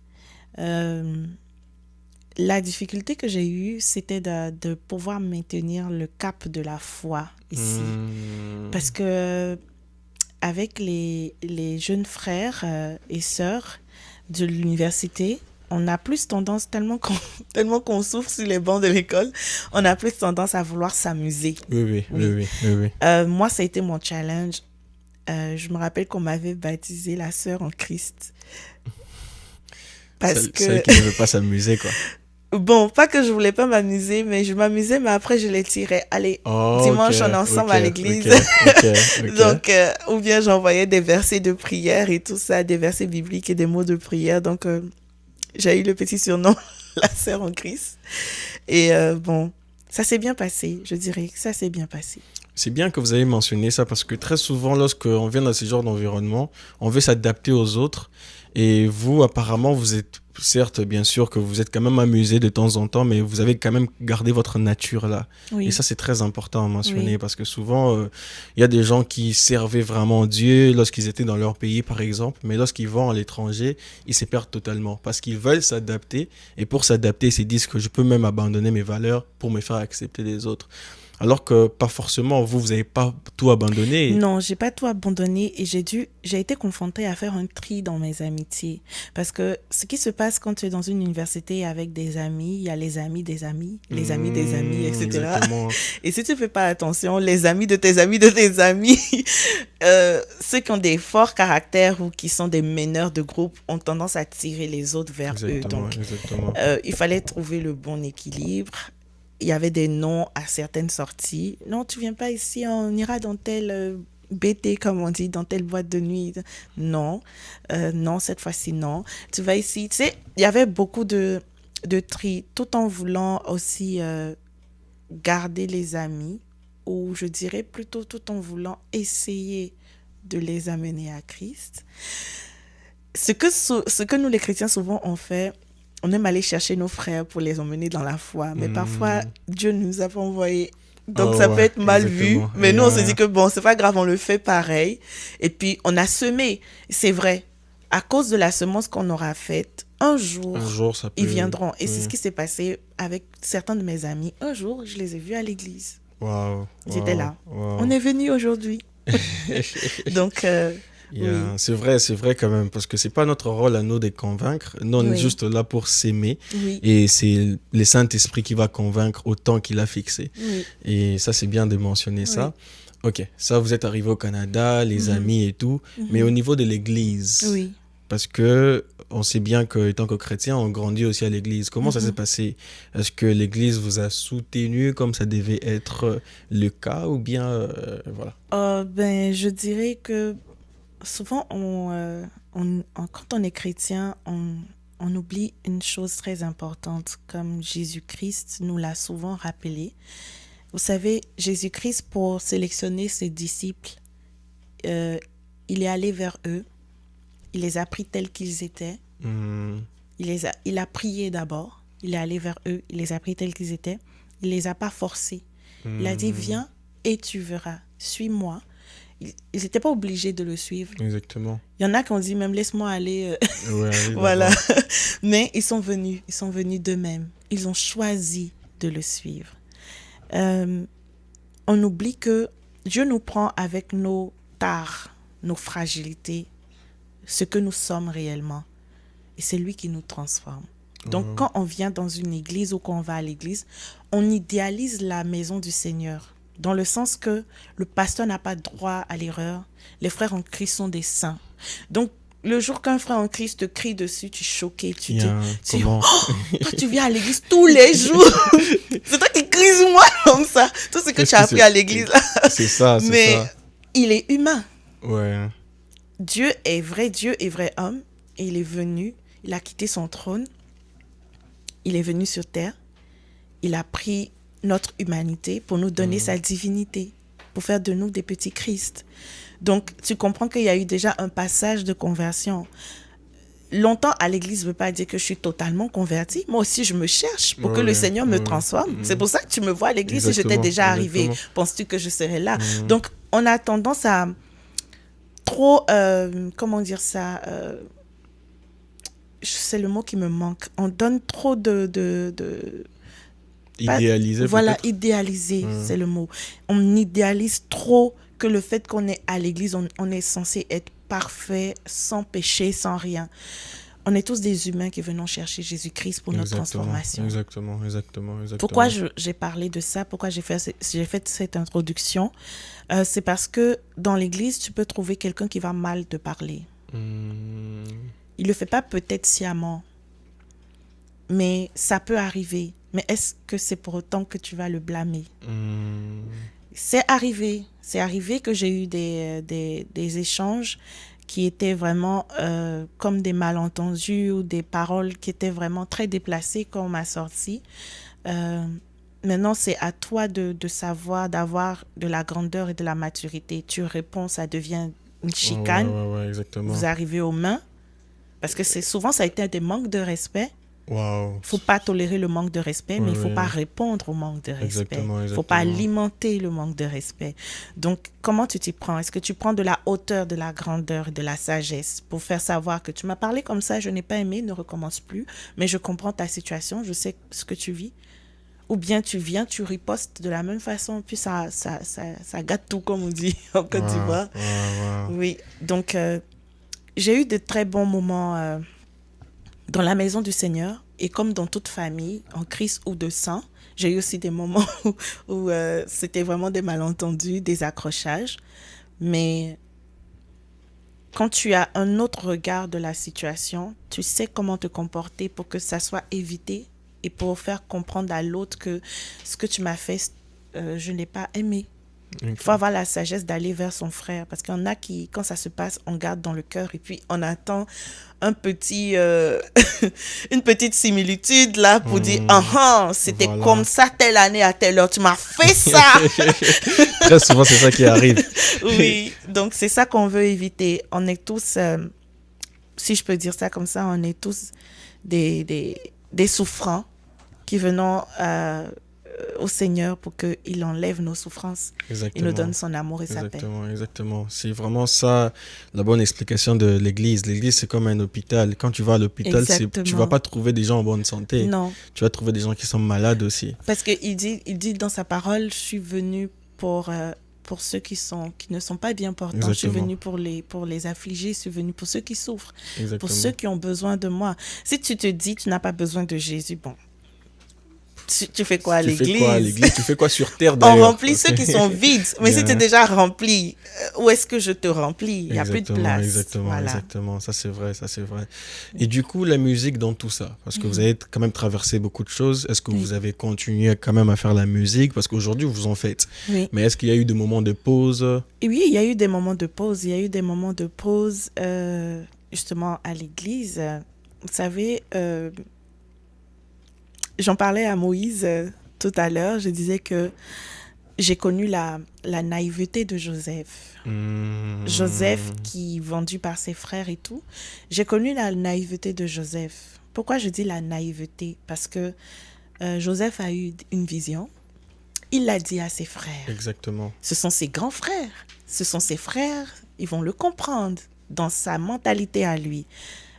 La difficulté que j'ai eue, c'était de pouvoir maintenir le cap de la foi ici. Parce que... avec les jeunes frères et sœurs de l'université, on a plus tendance, tellement qu'on souffre sur les bancs de l'école, on a plus tendance à vouloir s'amuser. Oui. Moi, ça a été mon challenge. Je me rappelle qu'on m'avait baptisé la sœur en Christ. Celle qui ne veut pas s'amuser, quoi. Bon, pas que je voulais pas m'amuser, mais je m'amusais, mais après je les tirais. Allez, dimanche, on est ensemble à l'église. Okay. Donc, ou bien j'envoyais des versets de prière et tout ça, des versets bibliques et des mots de prière. Donc, j'ai eu le petit surnom, la sœur en Christ. Et bon, ça s'est bien passé, je dirais que ça s'est bien passé. C'est bien que vous avez mentionné ça parce que très souvent, lorsqu'on vient dans ce genre d'environnement, on veut s'adapter aux autres. Et vous, apparemment, vous êtes, certes, bien sûr, que vous êtes quand même amusé de temps en temps, mais vous avez quand même gardé votre nature là. Oui. Et ça, c'est très important à mentionner parce que souvent, il y a des gens qui servaient vraiment Dieu lorsqu'ils étaient dans leur pays, par exemple, mais lorsqu'ils vont à l'étranger, ils se perdent totalement parce qu'ils veulent s'adapter. Et pour s'adapter, ils se disent que je peux même abandonner mes valeurs pour me faire accepter des autres. Alors que pas forcément, vous n'avez pas tout abandonné. Non, j'ai pas tout abandonné et j'ai été confrontée à faire un tri dans mes amitiés. Parce que ce qui se passe quand tu es dans une université avec des amis, il y a les amis des amis, les amis des amis, etc. Exactement. Et si tu fais pas attention, les amis de tes amis, ceux qui ont des forts caractères ou qui sont des meneurs de groupe ont tendance à tirer les autres vers eux. Donc, il fallait trouver le bon équilibre. Il y avait des noms à certaines sorties. Non, tu viens pas ici, on ira dans tel BT, comme on dit, dans telle boîte de nuit. Non, non, cette fois-ci, non. Tu vas ici. Tu sais, il y avait beaucoup de tri, tout en voulant aussi garder les amis, ou je dirais plutôt tout en voulant essayer de les amener à Christ. Ce que nous, les chrétiens, souvent, on fait, on aime aller chercher nos frères pour les emmener dans la foi. Mais parfois, Dieu nous a pas envoyés. Donc, ça peut être mal vu. Mais nous, on se dit que bon, c'est pas grave, on le fait pareil. Et puis, on a semé. C'est vrai. À cause de la semence qu'on aura faite, un jour ça peut... ils viendront. Et c'est ce qui s'est passé avec certains de mes amis. Un jour, je les ai vus à l'église. Wow. J'étais là. On est venus aujourd'hui. Donc, oui. C'est vrai quand même, parce que c'est pas notre rôle à nous de convaincre. Nous, on est juste là pour s'aimer. Oui. Et c'est le Saint-Esprit qui va convaincre au temps qu'il a fixé. Oui. Et ça, c'est bien de mentionner ça. Ok, ça, vous êtes arrivé au Canada, les amis et tout. Mais au niveau de l'église, oui. Parce que on sait bien que tant que chrétien, on grandit aussi à l'église. Comment ça s'est passé? Est-ce que l'église vous a soutenu comme ça devait être le cas ou bien voilà? Ben, je dirais que souvent, quand on est chrétien, on oublie une chose très importante, comme Jésus-Christ nous l'a souvent rappelé. Vous savez, Jésus-Christ, pour sélectionner ses disciples, il est allé vers eux. Il les a pris tels qu'ils étaient. Il a prié d'abord. Il est allé vers eux. Il les a pris tels qu'ils étaient. Il ne les a pas forcés. Il a dit, viens et tu verras. Suis-moi. Ils n'étaient pas obligés de le suivre. Exactement. Il y en a qui ont dit, même laisse-moi aller. Ouais, voilà. Mais ils sont venus d'eux-mêmes. Ils ont choisi de le suivre. On oublie que Dieu nous prend avec nos tares, nos fragilités, ce que nous sommes réellement. Et c'est lui qui nous transforme. Donc, quand on vient dans une église ou quand on va à l'église, on idéalise la maison du Seigneur. Dans le sens que le pasteur n'a pas droit à l'erreur. Les frères en Christ sont des saints. Donc, le jour qu'un frère en Christ te crie dessus, tu es choqué. Tu dis, toi, tu viens à l'église tous les jours. C'est toi qui cries sur moi comme ça. Tout ce que tu as appris à l'église. Là. C'est ça, c'est Mais ça. il est humain. Ouais. Dieu est vrai homme. Et il est venu, il a quitté son trône. Il est venu sur terre. Il a pris notre humanité pour nous donner sa divinité, pour faire de nous des petits Christ. Donc, tu comprends qu'il y a eu déjà un passage de conversion. Longtemps à l'église ne veut pas dire que je suis totalement convertie. Moi aussi, je me cherche pour que le Seigneur me transforme. C'est pour ça que tu me vois à l'église. Si j'étais déjà arrivée, penses-tu que je serais là? Donc, on a tendance à trop, comment dire ça, c'est le mot qui me manque. On donne trop idéaliser. Voilà, idéaliser, c'est le mot. On idéalise trop que le fait qu'on est à l'église, on est censé être parfait, sans péché, sans rien. On est tous des humains qui venons chercher Jésus-Christ pour notre transformation. Exactement. Pourquoi j'ai parlé de ça? Pourquoi j'ai fait cette introduction? C'est parce que dans l'église, tu peux trouver quelqu'un qui va mal te parler. Il ne le fait pas peut-être sciemment, mais ça peut arriver. Mais est-ce que c'est pour autant que tu vas le blâmer? C'est arrivé que j'ai eu des échanges qui étaient vraiment comme des malentendus ou des paroles qui étaient vraiment très déplacées quand on m'a sorti. Maintenant, c'est à toi de savoir, d'avoir de la grandeur et de la maturité. Tu réponds, ça devient une chicane. Ouais, exactement. Vous arrivez aux mains. Parce que souvent, ça a été des manques de respect. Il ne faut pas tolérer le manque de respect, mais il ne faut pas répondre au manque de respect. Il ne faut pas alimenter le manque de respect. Donc, comment tu t'y prends? Est-ce que tu prends de la hauteur, de la grandeur, de la sagesse pour faire savoir que tu m'as parlé comme ça, je n'ai pas aimé, ne recommence plus, mais je comprends ta situation, je sais ce que tu vis. Ou bien tu viens, tu ripostes de la même façon, puis ça gâte tout, comme on dit en Côte d'Ivoire. Oui, donc j'ai eu de très bons moments dans la maison du Seigneur, et comme dans toute famille, en Christ ou de sang, j'ai eu aussi des moments où c'était vraiment des malentendus, des accrochages. Mais quand tu as un autre regard de la situation, tu sais comment te comporter pour que ça soit évité et pour faire comprendre à l'autre que ce que tu m'as fait, je n'ai pas aimé. Il faut avoir la sagesse d'aller vers son frère, parce qu'il y en a qui, quand ça se passe, on garde dans le cœur et puis on attend une petite similitude là pour dire c'était comme ça telle année à telle heure, tu m'as fait ça. Très souvent, c'est ça qui arrive. Oui, donc c'est ça qu'on veut éviter. On est tous, si je peux dire ça comme ça, on est tous des des souffrants qui venons au Seigneur pour qu'il enlève nos souffrances. Exactement. Il nous donne son amour et sa paix. Exactement, exactement. C'est vraiment ça la bonne explication de l'Église. L'Église, c'est comme un hôpital. Quand tu vas à l'hôpital, tu vas pas trouver des gens en bonne santé. Non. Tu vas trouver des gens qui sont malades aussi. Parce qu'il dit dans sa parole, je suis venu pour ceux qui ne sont pas bien portants. Exactement. Je suis venu pour les affligés. Je suis venu pour ceux qui souffrent. Exactement. Pour ceux qui ont besoin de moi. Si tu te dis tu n'as pas besoin de Jésus, bon. Tu fais quoi à l'église? Tu fais quoi à l'église? Tu fais quoi sur terre On d'ailleurs? remplit ceux qui sont vides. Mais si tu es déjà rempli, où est-ce que je te remplis? Il n'y a plus de place. Exactement, voilà. exactement. Ça, c'est vrai, ça, c'est vrai. Et du coup, la musique dans tout ça, parce que vous avez quand même traversé beaucoup de choses, est-ce que vous avez continué quand même à faire la musique? Parce qu'aujourd'hui, vous en faites. Oui. Mais est-ce qu'il y a eu des moments de pause? Oui, il y a eu des moments de pause. Il y a eu des moments de pause, justement, à l'église. Vous savez, j'en parlais à Moïse tout à l'heure. Je disais que j'ai connu la naïveté de Joseph. Joseph qui est vendu par ses frères et tout. J'ai connu la naïveté de Joseph. Pourquoi je dis la naïveté? Parce que Joseph a eu une vision. Il l'a dit à ses frères. Exactement. Ce sont ses grands frères. Ce sont ses frères. Ils vont le comprendre dans sa mentalité à lui.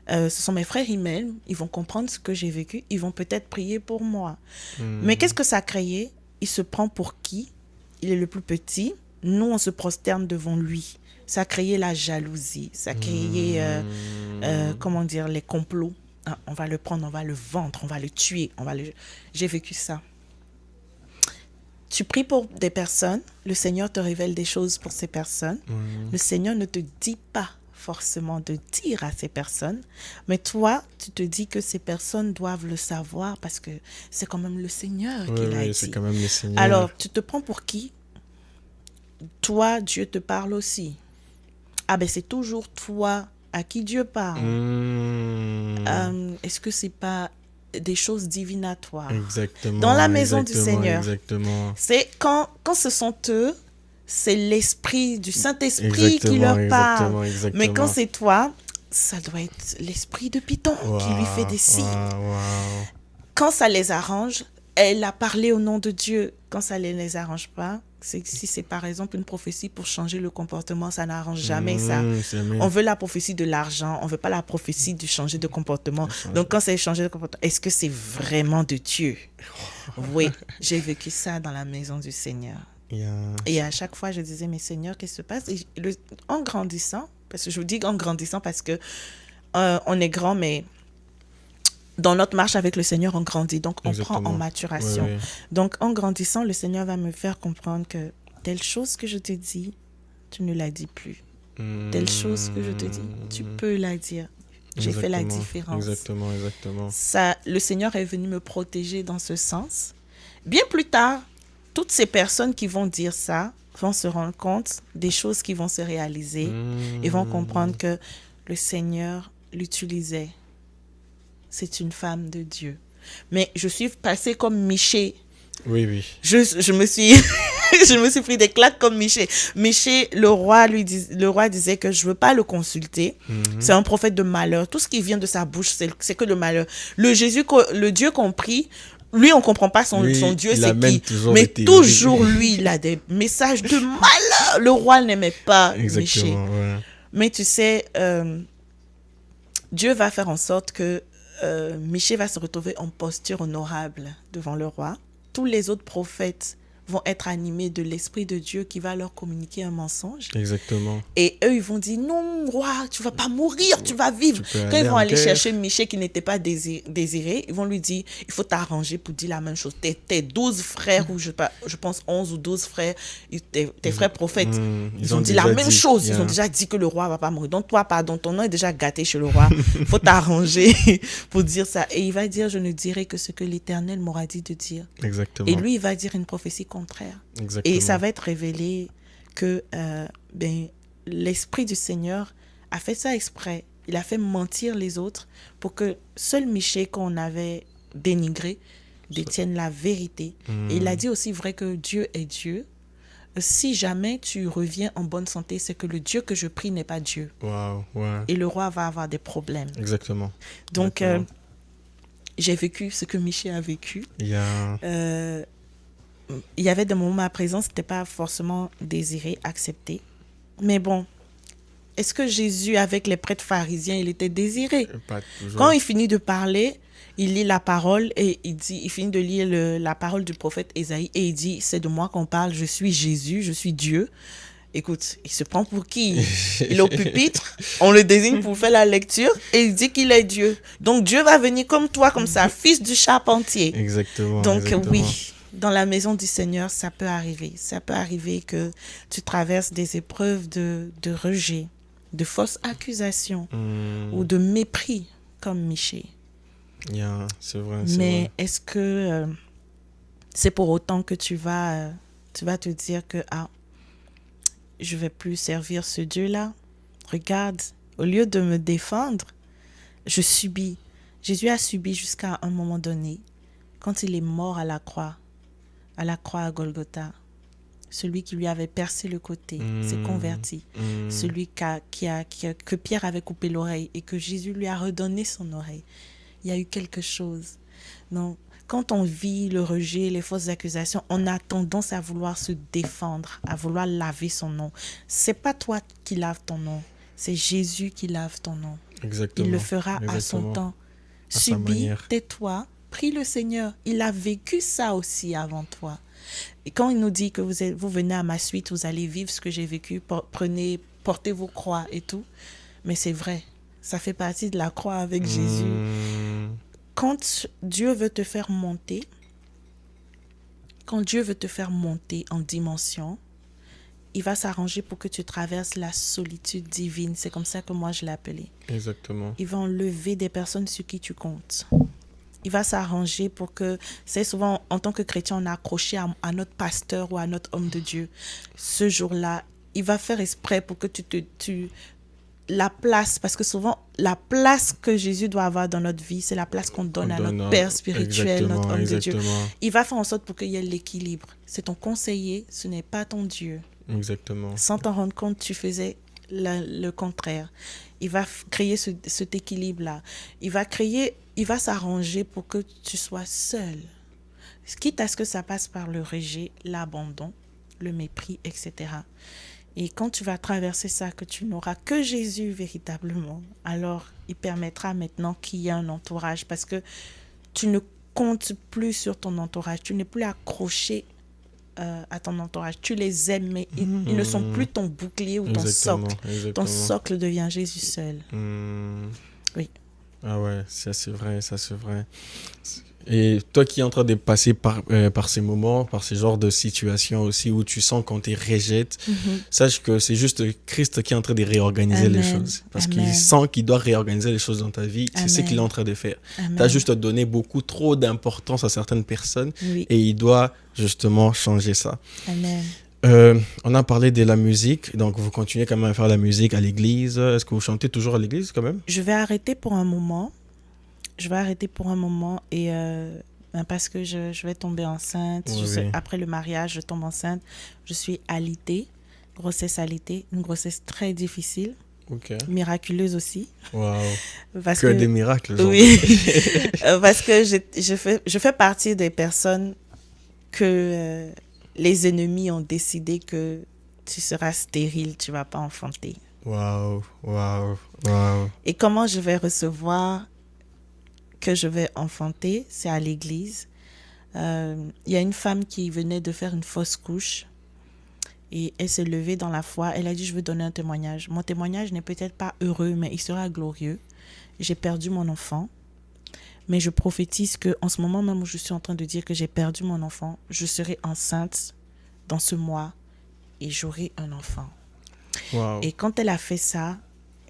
Ce sont mes frères, ils m'aiment, ils vont comprendre ce que j'ai vécu, ils vont peut-être prier pour moi. Mais qu'est-ce que ça a créé? Il se prend pour qui? Il est le plus petit. Nous, on se prosterne devant lui. Ça a créé la jalousie. Ça a créé, comment dire, les complots. Ah, on va le prendre, on va le vendre, on va le tuer. J'ai vécu ça. Tu pries pour des personnes, le Seigneur te révèle des choses pour ces personnes. Le Seigneur ne te dit pas forcément de dire à ces personnes, mais toi, tu te dis que ces personnes doivent le savoir parce que c'est quand même le Seigneur qui l'a dit. C'est quand même le Seigneur. Alors, tu te prends pour qui? Toi, Dieu te parle aussi. Ah ben, c'est toujours toi à qui Dieu parle. Est-ce que c'est pas des choses divinatoires? Exactement. Dans la maison du Seigneur. Exactement. C'est quand ce sont eux, c'est l'esprit du Saint-Esprit qui leur parle. Exactement. Mais quand c'est toi, ça doit être l'esprit de Python qui lui fait des signes. Quand ça les arrange, elle a parlé au nom de Dieu. Quand ça ne les arrange pas, si c'est par exemple une prophétie pour changer le comportement, ça n'arrange jamais ça. On veut la prophétie de l'argent, on ne veut pas la prophétie de changer de comportement. Donc quand c'est changer de comportement, est-ce que c'est vraiment de Dieu? Oui, j'ai vécu ça dans la maison du Seigneur. Et à chaque fois, je disais, mais Seigneur, qu'est-ce qui se passe? Et en grandissant, parce que je vous dis en grandissant parce que on est grand, mais dans notre marche avec le Seigneur, on grandit. Donc, on prend en maturation. Donc, en grandissant, le Seigneur va me faire comprendre que telle chose que je te dis, tu ne la dis plus. Telle chose que je te dis, tu peux la dire. J'ai fait la différence. Exactement. Ça, le Seigneur est venu me protéger dans ce sens. Bien plus tard, toutes ces personnes qui vont dire ça vont se rendre compte des choses qui vont se réaliser et vont comprendre que le Seigneur l'utilisait. C'est une femme de Dieu. Mais je suis passée comme Michée. Oui. Je me suis pris des claques comme Michée. Michée, le roi disait que je ne veux pas le consulter. C'est un prophète de malheur. Tout ce qui vient de sa bouche, c'est que le malheur. Le Dieu qu'on prie, lui, on ne comprend pas son Dieu, c'est qui. Mais toujours, lui, il a des messages de malheur. Le roi n'aimait pas Michée. Ouais. Mais tu sais, Dieu va faire en sorte que Michée va se retrouver en posture honorable devant le roi. Tous les autres prophètes vont être animés de l'Esprit de Dieu qui va leur communiquer un mensonge. Exactement. Et eux, ils vont dire, non, roi, tu ne vas pas mourir, tu vas vivre. Quand ils vont aller chercher Michée qui n'était pas désiré, ils vont lui dire, il faut t'arranger pour dire la même chose. Tes 12 frères, ou je pense 11 ou 12 frères, tes frères prophètes, ils ont dit la même chose. Ils ont déjà dit que le roi ne va pas mourir. Donc toi, pardon, ton nom est déjà gâté chez le roi. Il faut t'arranger pour dire ça. Et il va dire, je ne dirai que ce que l'Éternel m'aura dit de dire. Exactement. Et lui, il va dire une prophétie contraire. Exactement. Et ça va être révélé que l'Esprit du Seigneur a fait ça exprès. Il a fait mentir les autres pour que seul Michée qu'on avait dénigré détienne la vérité. Et il a dit aussi vrai que Dieu est Dieu. Si jamais tu reviens en bonne santé, c'est que le Dieu que je prie n'est pas Dieu. Wow. Et le roi va avoir des problèmes. Exactement. Donc, j'ai vécu ce que Miché a vécu. Yeah. Il y avait des moments à présent, ce n'était pas forcément désiré, accepté. Mais bon, est-ce que Jésus, avec les prêtres pharisiens, il était désiré? Pas toujours. Quand il finit de parler, il lit la parole et il finit de lire la parole du prophète Ésaïe et il dit, c'est de moi qu'on parle, je suis Jésus, je suis Dieu. Écoute, il se prend pour qui? Il est au pupitre, on le désigne pour faire la lecture et il dit qu'il est Dieu. Donc Dieu va venir comme toi, comme ça, fils du charpentier. Exactement. Donc exactement. oui, dans la maison du Seigneur, ça peut arriver. Ça peut arriver que tu traverses des épreuves de rejet, de fausses accusations ou de mépris, comme Miché. Yeah, c'est vrai. Mais est-ce que c'est pour autant que tu vas te dire que je vais plus servir ce Dieu-là? Regarde, au lieu de me défendre, je subis. Jésus a subi jusqu'à un moment donné, quand il est mort à la croix à Golgotha. Celui qui lui avait percé le côté s'est converti. Celui que Pierre avait coupé l'oreille et que Jésus lui a redonné son oreille. Il y a eu quelque chose. Donc, quand on vit le rejet, les fausses accusations, on a tendance à vouloir se défendre, à vouloir laver son nom. C'est pas toi qui laves ton nom, c'est Jésus qui lave ton nom. Exactement. Il le fera à son temps. Subis, tais-toi, prie le Seigneur. Il a vécu ça aussi avant toi. Et quand il nous dit que vous venez à ma suite, vous allez vivre ce que j'ai vécu, portez vos croix et tout. Mais c'est vrai, ça fait partie de la croix avec Jésus. Quand Dieu veut te faire monter, en dimension, il va s'arranger pour que tu traverses la solitude divine. C'est comme ça que moi je l'ai appelé. Exactement. Il va enlever des personnes sur qui tu comptes. Il va s'arranger pour que, c'est souvent en tant que chrétien, on est accroché à notre pasteur ou à notre homme de Dieu. Ce jour-là, il va faire exprès pour que la place, parce que souvent, la place que Jésus doit avoir dans notre vie, c'est la place qu'on donne à notre Père spirituel, notre homme de Dieu. Il va faire en sorte pour qu'il y ait l'équilibre. C'est ton conseiller, ce n'est pas ton Dieu. Exactement. Sans t'en rendre compte, tu faisais le contraire. Il va créer cet équilibre-là. Il va s'arranger pour que tu sois seul. Quitte à ce que ça passe par le rejet, l'abandon, le mépris, etc. Et quand tu vas traverser ça, que tu n'auras que Jésus véritablement, alors il permettra maintenant qu'il y ait un entourage parce que tu ne comptes plus sur ton entourage. Tu n'es plus accroché à ton entourage. Tu les aimes, mais ils ne sont plus ton bouclier ou ton socle. Ton socle devient Jésus seul. Oui. Ah ouais, ça c'est vrai, ça c'est vrai. Et toi qui es en train de passer par ces moments, par ces genres de situations aussi où tu sens qu'on te rejette, sache que c'est juste Christ qui est en train de réorganiser les choses. Parce qu'il sent qu'il doit réorganiser les choses dans ta vie. C'est ce qu'il est en train de faire. Tu as juste donné beaucoup trop d'importance à certaines personnes et il doit justement changer ça. Amen. On a parlé de la musique, donc vous continuez quand même à faire la musique à l'église. Est-ce que vous chantez toujours à l'église quand même? Je vais arrêter pour un moment. Et parce que je vais tomber enceinte. Après le mariage, je tombe enceinte. Je suis alitée, grossesse alitée, une grossesse très difficile. Okay. Miraculeuse aussi. Wow. Que des miracles. Genre. Oui, parce que je fais partie des personnes que les ennemis ont décidé que tu seras stérile, tu ne vas pas enfanter. Wow. Et comment je vais recevoir que je vais enfanter? C'est à l'église. Il y a une femme qui venait de faire une fausse couche et elle s'est levée dans la foi. Elle a dit, je veux donner un témoignage. Mon témoignage n'est peut-être pas heureux, mais il sera glorieux. J'ai perdu mon enfant. Mais je prophétise qu'en ce moment même où je suis en train de dire que j'ai perdu mon enfant, je serai enceinte dans ce mois et j'aurai un enfant. Wow. Et quand elle a fait ça,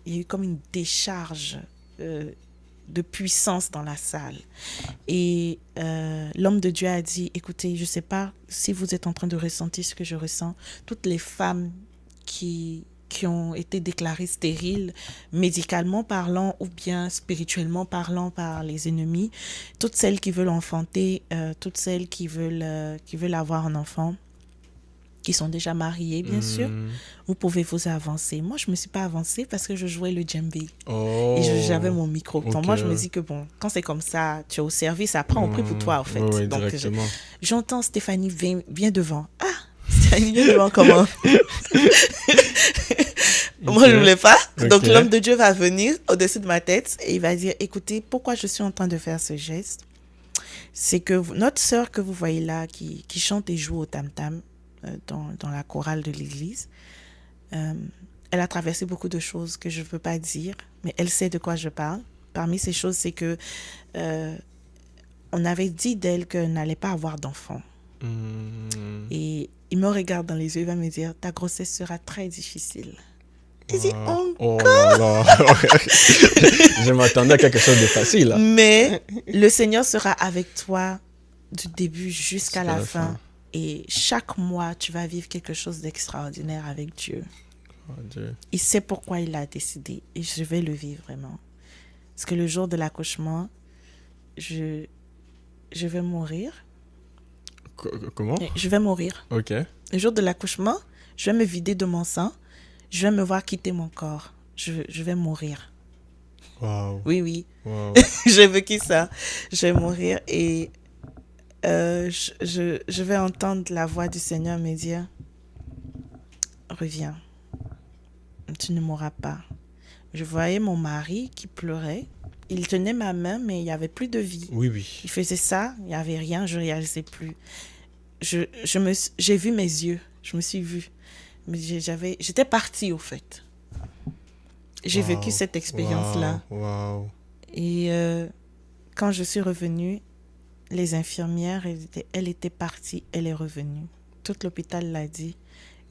il y a eu comme une décharge de puissance dans la salle. Et l'homme de Dieu a dit, écoutez, je ne sais pas si vous êtes en train de ressentir ce que je ressens. Toutes les femmes qui ont été déclarées stériles, médicalement parlant ou bien spirituellement parlant par les ennemis, toutes celles qui veulent enfanter, toutes celles qui veulent avoir un enfant, qui sont déjà mariés, bien sûr. Vous pouvez vous avancer. Moi, je ne me suis pas avancée parce que je jouais le djembé. Oh. Et j'avais mon micro. Donc, Ok. moi, je me dis que bon, quand c'est comme ça, tu es au service, après, on prie pour toi, en fait. Ouais, Donc, directement. j'entends Stéphanie, viens devant. Ah, Stéphanie, viens devant comment? Moi, je ne voulais pas. Donc, Ok. l'homme de Dieu va venir au-dessus de ma tête et il va dire, écoutez, pourquoi je suis en train de faire ce geste? C'est que notre sœur que vous voyez là, qui chante et joue au tam-tam dans la chorale de l'église, elle a traversé beaucoup de choses que je ne peux pas dire, mais elle sait de quoi je parle. Parmi ces choses, c'est que on avait dit d'elle qu'elle n'allait pas avoir d'enfant. Et il me regarde dans les yeux, il va me dire, ta grossesse sera très difficile. Il dit, Oh là là. Je m'attendais à quelque chose de facile. Là. Mais le Seigneur sera avec toi du début jusqu'à la fin. Et chaque mois, tu vas vivre quelque chose d'extraordinaire avec Dieu. Oh, Dieu. Il sait pourquoi il a décidé. Et je vais le vivre vraiment. Parce que le jour de l'accouchement, je vais mourir. Comment? Je vais mourir. Ok. Le jour de l'accouchement, je vais me vider de mon sang. Je vais me voir quitter mon corps. Je vais mourir. Wow. Oui. Wow. J'ai vécu ça. Je vais mourir et je vais entendre la voix du Seigneur me dire, reviens, tu ne mourras pas. Je voyais mon mari qui pleurait. Il tenait ma main, mais il n'y avait plus de vie. Oui. Il faisait ça, il n'y avait rien, je ne réalisais plus. J'ai vu mes yeux, je me suis vue. Mais j'étais partie au fait. J'ai vécu cette expérience-là. Wow. Et quand je suis revenue, les infirmières, elle était partie, elle est revenue. Tout l'hôpital l'a dit.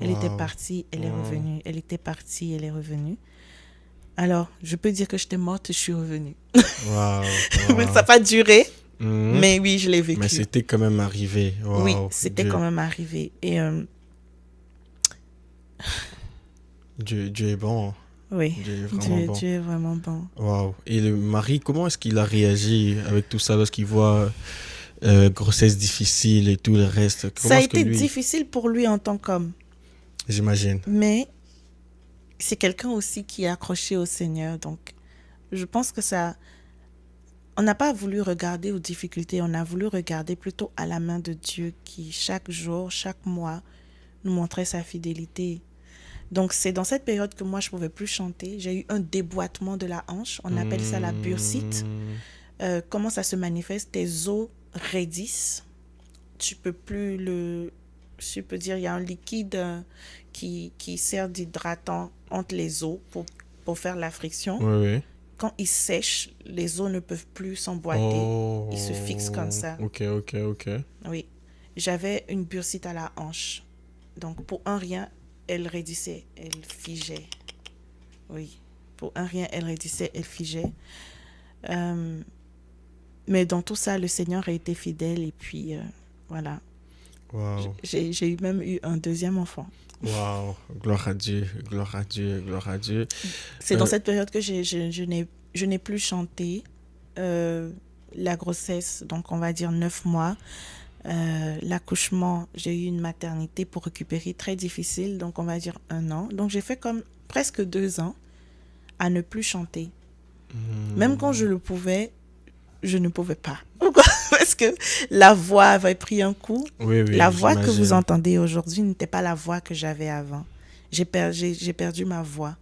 Elle était partie, elle est revenue. Elle était partie, elle est revenue. Alors, je peux dire que j'étais morte et je suis revenue. Wow. Ça n'a pas duré, mais oui, je l'ai vécu. Mais c'était quand même arrivé. Wow. Oui, c'était quand même arrivé. Et Dieu est bon. oui, Dieu est vraiment bon. Dieu est vraiment bon. Wow. Et le mari, comment est-ce qu'il a réagi avec tout ça lorsqu'il voit grossesse difficile et tout le reste? Ça a été difficile pour lui en tant qu'homme. J'imagine. Mais c'est quelqu'un aussi qui est accroché au Seigneur. Donc, je pense que ça... On n'a pas voulu regarder aux difficultés, on a voulu regarder plutôt à la main de Dieu qui, chaque jour, chaque mois, nous montrait sa fidélité. Donc, c'est dans cette période que moi, je ne pouvais plus chanter. J'ai eu un déboîtement de la hanche. On appelle ça la bursite. Comment ça se manifeste? Tes os raidissent. Tu peux plus le... Je peux dire, il y a un liquide qui sert d'hydratant entre les os pour faire la friction. Oui. Quand il sèche, les os ne peuvent plus s'emboîter. Ils se fixent comme ça. Ok. Oui. J'avais une bursite à la hanche. Donc, pour un rien, elle raidissait, elle figeait. Oui. Pour un rien, elle raidissait, elle figeait. Mais dans tout ça, le Seigneur a été fidèle. Et puis, voilà. Wow. J'ai même eu un deuxième enfant. Wow. Gloire à Dieu. C'est dans cette période que je n'ai plus chanté. La grossesse, donc on va dire 9 mois. L'accouchement, j'ai eu une maternité pour récupérer très difficile, donc on va dire 1 an. Donc j'ai fait comme presque 2 ans à ne plus chanter. Même quand je le pouvais, je ne pouvais pas. Pourquoi? Parce que la voix avait pris un coup. Oui, la voix que vous entendez aujourd'hui n'était pas la voix que j'avais avant. J'ai perdu ma voix.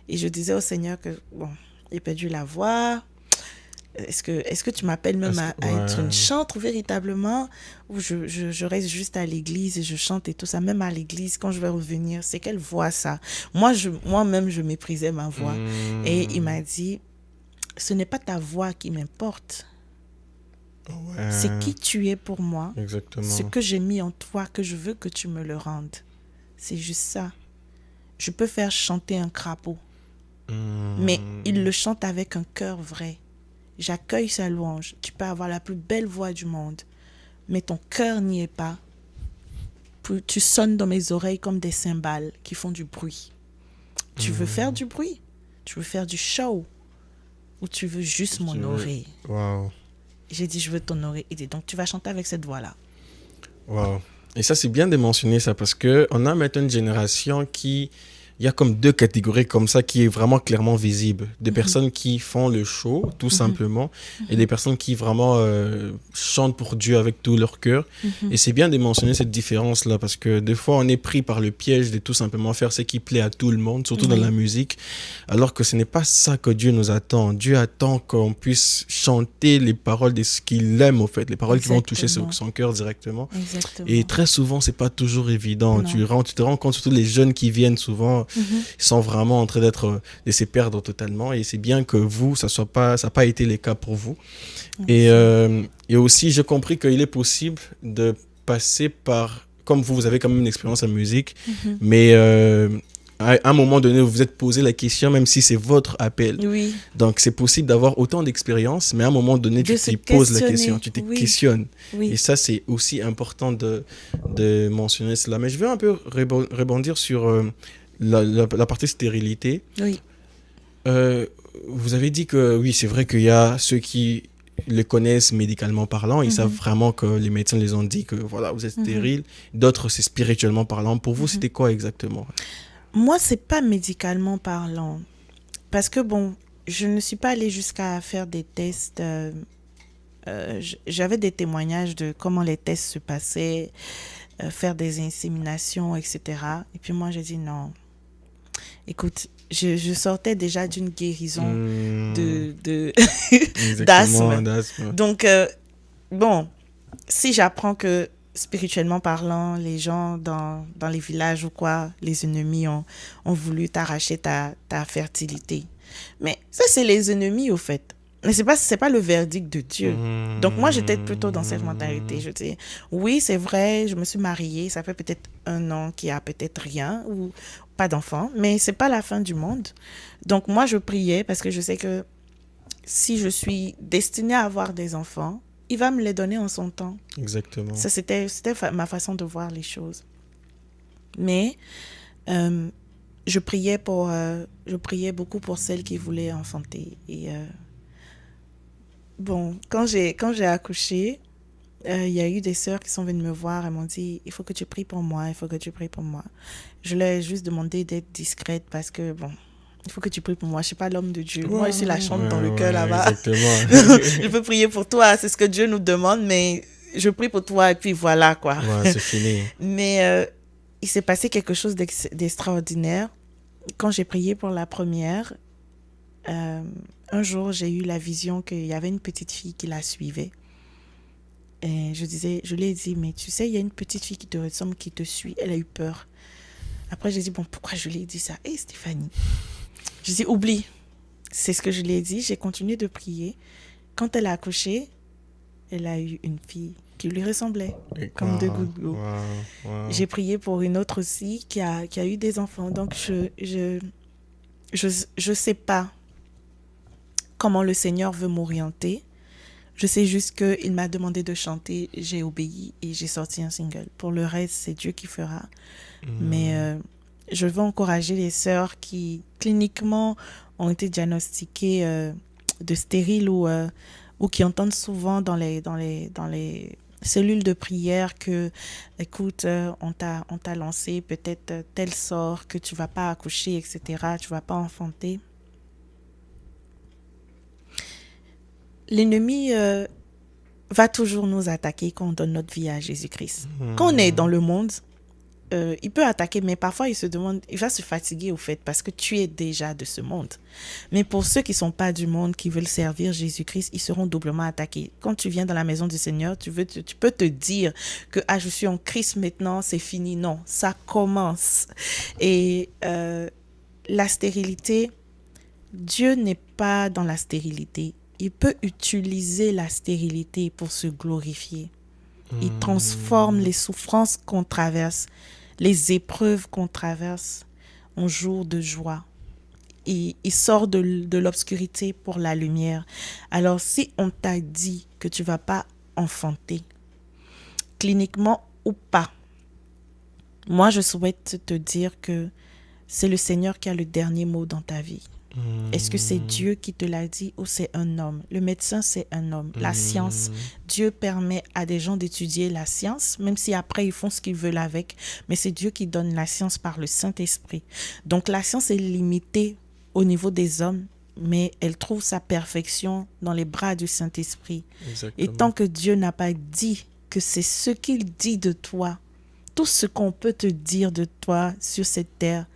Et je disais au Seigneur que, bon, j'ai perdu la voix. Est-ce que tu m'appelles même à être une chantre véritablement, ou je reste juste à l'église et je chante et tout ça? Même à l'église, quand je vais revenir, c'est quelle voix ça? Moi-même, je méprisais ma voix. Et il m'a dit, ce n'est pas ta voix qui m'importe. C'est qui tu es pour moi. Exactement. Ce que j'ai mis en toi, que je veux que tu me le rendes. C'est juste ça. Je peux faire chanter un crapaud. Mais il le chante avec un cœur vrai. J'accueille sa louange. Tu peux avoir la plus belle voix du monde, mais ton cœur n'y est pas. Tu sonnes dans mes oreilles comme des cymbales qui font du bruit. Tu veux faire du bruit? Tu veux faire du show? Ou tu veux juste m'honorer? Wow. J'ai dit, je veux t'honorer. Il dit, donc tu vas chanter avec cette voix-là. Wow. Et ça, c'est bien de mentionner ça parce que on a maintenant une génération qui... Il y a comme deux catégories comme ça qui est vraiment clairement visible. Des Mhm, personnes qui font le show, tout mhm, simplement, et mhm, des personnes qui vraiment chantent pour Dieu avec tout leur cœur. mhm. Et c'est bien de mentionner cette différence-là parce que des fois, on est pris par le piège de tout simplement faire ce qui plaît à tout le monde, surtout dans la Oui, musique, alors que ce n'est pas ça que Dieu nous attend. Dieu attend qu'on puisse chanter les paroles de ce qu'il aime, au fait, les paroles qui vont toucher exactement. son cœur directement. Et Exactement. très souvent, c'est pas toujours évident. Non. Tu te rends compte, surtout les jeunes qui viennent souvent, Mhm, ils sont vraiment en train de se perdre totalement. Et c'est bien que vous, ça n'a pas été le cas pour vous. merci. Et aussi, j'ai compris qu'il est possible de passer par, comme vous avez quand même une expérience en musique, Mhm. mais à un moment donné, vous vous êtes posé la question, même si c'est votre appel. Oui, Donc, c'est possible d'avoir autant d'expérience, mais à un moment donné, de tu se t'y poses la question, questionner. tu te Oui, questionnes. Et oui, ça, c'est aussi important de mentionner cela. Mais je veux un peu rebondir sur la partie stérilité. oui. Euh, Vous avez dit que oui, c'est vrai qu'il y a ceux qui le connaissent médicalement parlant, ils savent Mhm, vraiment que les médecins les ont dit que voilà, vous êtes mhm, stérile. D'autres, c'est spirituellement parlant. Pour vous, mhm. c'était quoi exactement? Moi, c'est pas médicalement parlant. Parce que bon, je ne suis pas allée jusqu'à faire des tests. J'avais des témoignages de comment les tests se passaient, faire des inséminations, etc. Et puis moi, j'ai dit non. Écoute, je sortais déjà d'une guérison Hmm, de exactement, d'asthme. d'asthme. Donc, bon, si j'apprends que spirituellement parlant, les gens dans les villages ou quoi, les ennemis ont voulu t'arracher ta fertilité. Mais ça, c'est les ennemis, au fait. Mais c'est pas le verdict de Dieu. Donc moi, j'étais plutôt dans cette mentalité. Hmm, Je dis, oui, c'est vrai, je me suis mariée, ça fait peut-être 1 an qu'il y a peut-être rien ou pas d'enfant, mais c'est pas la fin du monde. Donc moi, je priais parce que je sais que si je suis destinée à avoir des enfants, il va me les donner en son temps. exactement. Ça, c'était ma façon de voir les choses. Mais euh, je priais beaucoup pour celles qui voulaient enfanter. Et bon, quand j'ai accouché, il y a eu des sœurs qui sont venues me voir et m'ont dit, il faut que tu pries pour moi, il faut que tu pries pour moi. Je leur ai juste demandé d'être discrète parce que, bon, il faut que tu pries pour moi. Je ne suis pas l'homme de Dieu. Moi, je suis la chante dans le cœur Ouais, là-bas. exactement. Je peux prier pour toi, c'est ce que Dieu nous demande, mais je prie pour toi et puis voilà quoi. Ouais, c'est fini. Mais il s'est passé quelque chose d'extraordinaire. Quand j'ai prié pour la première, euh, un jour j'ai eu la vision qu'il y avait une petite fille qui la suivait. Et je lui ai dit, mais tu sais, il y a une petite fille qui te ressemble, qui te suit. Elle a eu peur. Après, j'ai dit, bon, pourquoi je lui ai dit ça? Hé, Stéphanie. Je dis, oublie. C'est ce que je lui ai dit. J'ai continué de prier. Quand elle a accouché, elle a eu une fille qui lui ressemblait, Et comme deux quoi? gouttes d'eau. Wow, wow. J'ai prié pour une autre aussi qui a eu des enfants. Donc, je sais pas comment le Seigneur veut m'orienter. Je sais juste qu'il m'a demandé de chanter, j'ai obéi et j'ai sorti un single. Pour le reste, c'est Dieu qui fera. Mais Hmm, je veux encourager les sœurs qui, cliniquement, ont été diagnostiquées de stériles ou qui entendent souvent dans les cellules de prière que, écoute, on t'a lancé peut-être tel sort que tu vas pas accoucher, etc., tu vas pas enfanter. L'ennemi va toujours nous attaquer quand on donne notre vie à Jésus-Christ. Quand on est dans hmm. le monde, il peut attaquer, mais parfois il se demande, il va se fatiguer au fait, parce que tu es déjà de ce monde. Mais pour ceux qui ne sont pas du monde, qui veulent servir Jésus-Christ, ils seront doublement attaqués. Quand tu viens dans la maison du Seigneur, tu peux te dire que ah, je suis en Christ maintenant, c'est fini. Non, ça commence. Et la stérilité, Dieu n'est pas dans la stérilité. Il peut utiliser la stérilité pour se glorifier. Il transforme Hmm. les souffrances qu'on traverse, les épreuves qu'on traverse en jours de joie. Il sort de l'obscurité pour la lumière. Alors si on t'a dit que tu ne vas pas enfanter, cliniquement ou pas, moi je souhaite te dire que c'est le Seigneur qui a le dernier mot dans ta vie. Est-ce que c'est Dieu qui te l'a dit ou c'est un homme? Le médecin, c'est un homme. La science, Dieu permet à des gens d'étudier la science, même si après ils font ce qu'ils veulent avec, mais c'est Dieu qui donne la science par le Saint-Esprit. Donc la science est limitée au niveau des hommes, mais elle trouve sa perfection dans les bras du Saint-Esprit. Et tant que Dieu n'a pas dit que c'est ce qu'il dit de toi, tout ce qu'on peut te dire de toi sur cette terre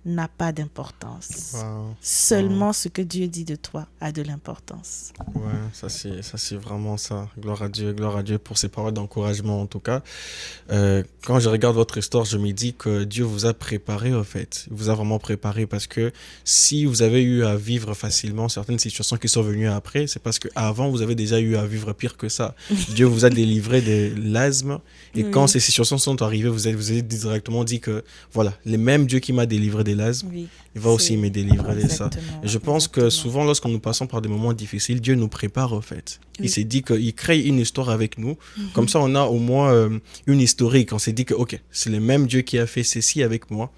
n'a pas d'importance. Wow. Seulement ce que Dieu dit de toi a de l'importance. Ouais, ça c'est vraiment ça. Gloire à Dieu pour ces paroles d'encouragement en tout cas. Quand je regarde votre histoire, je me dis que Dieu vous a préparé en fait. Il vous a vraiment préparé parce que si vous avez eu à vivre facilement certaines situations qui sont venues après, c'est parce qu'avant vous avez déjà eu à vivre pire que ça. Dieu vous a délivré de l'asthme et quand ces situations sont arrivées, vous avez directement dit que voilà, le même Dieu qui m'a délivré de l'asthme, il va aussi me délivrer de ça. Et je pense que souvent lorsqu'on nous passons par des moments difficiles, Dieu nous prépare en fait. Il s'est dit qu'il crée une histoire avec nous. Comme ça, on a au moins une historique. On s'est dit que ok, c'est le même Dieu qui a fait ceci avec moi.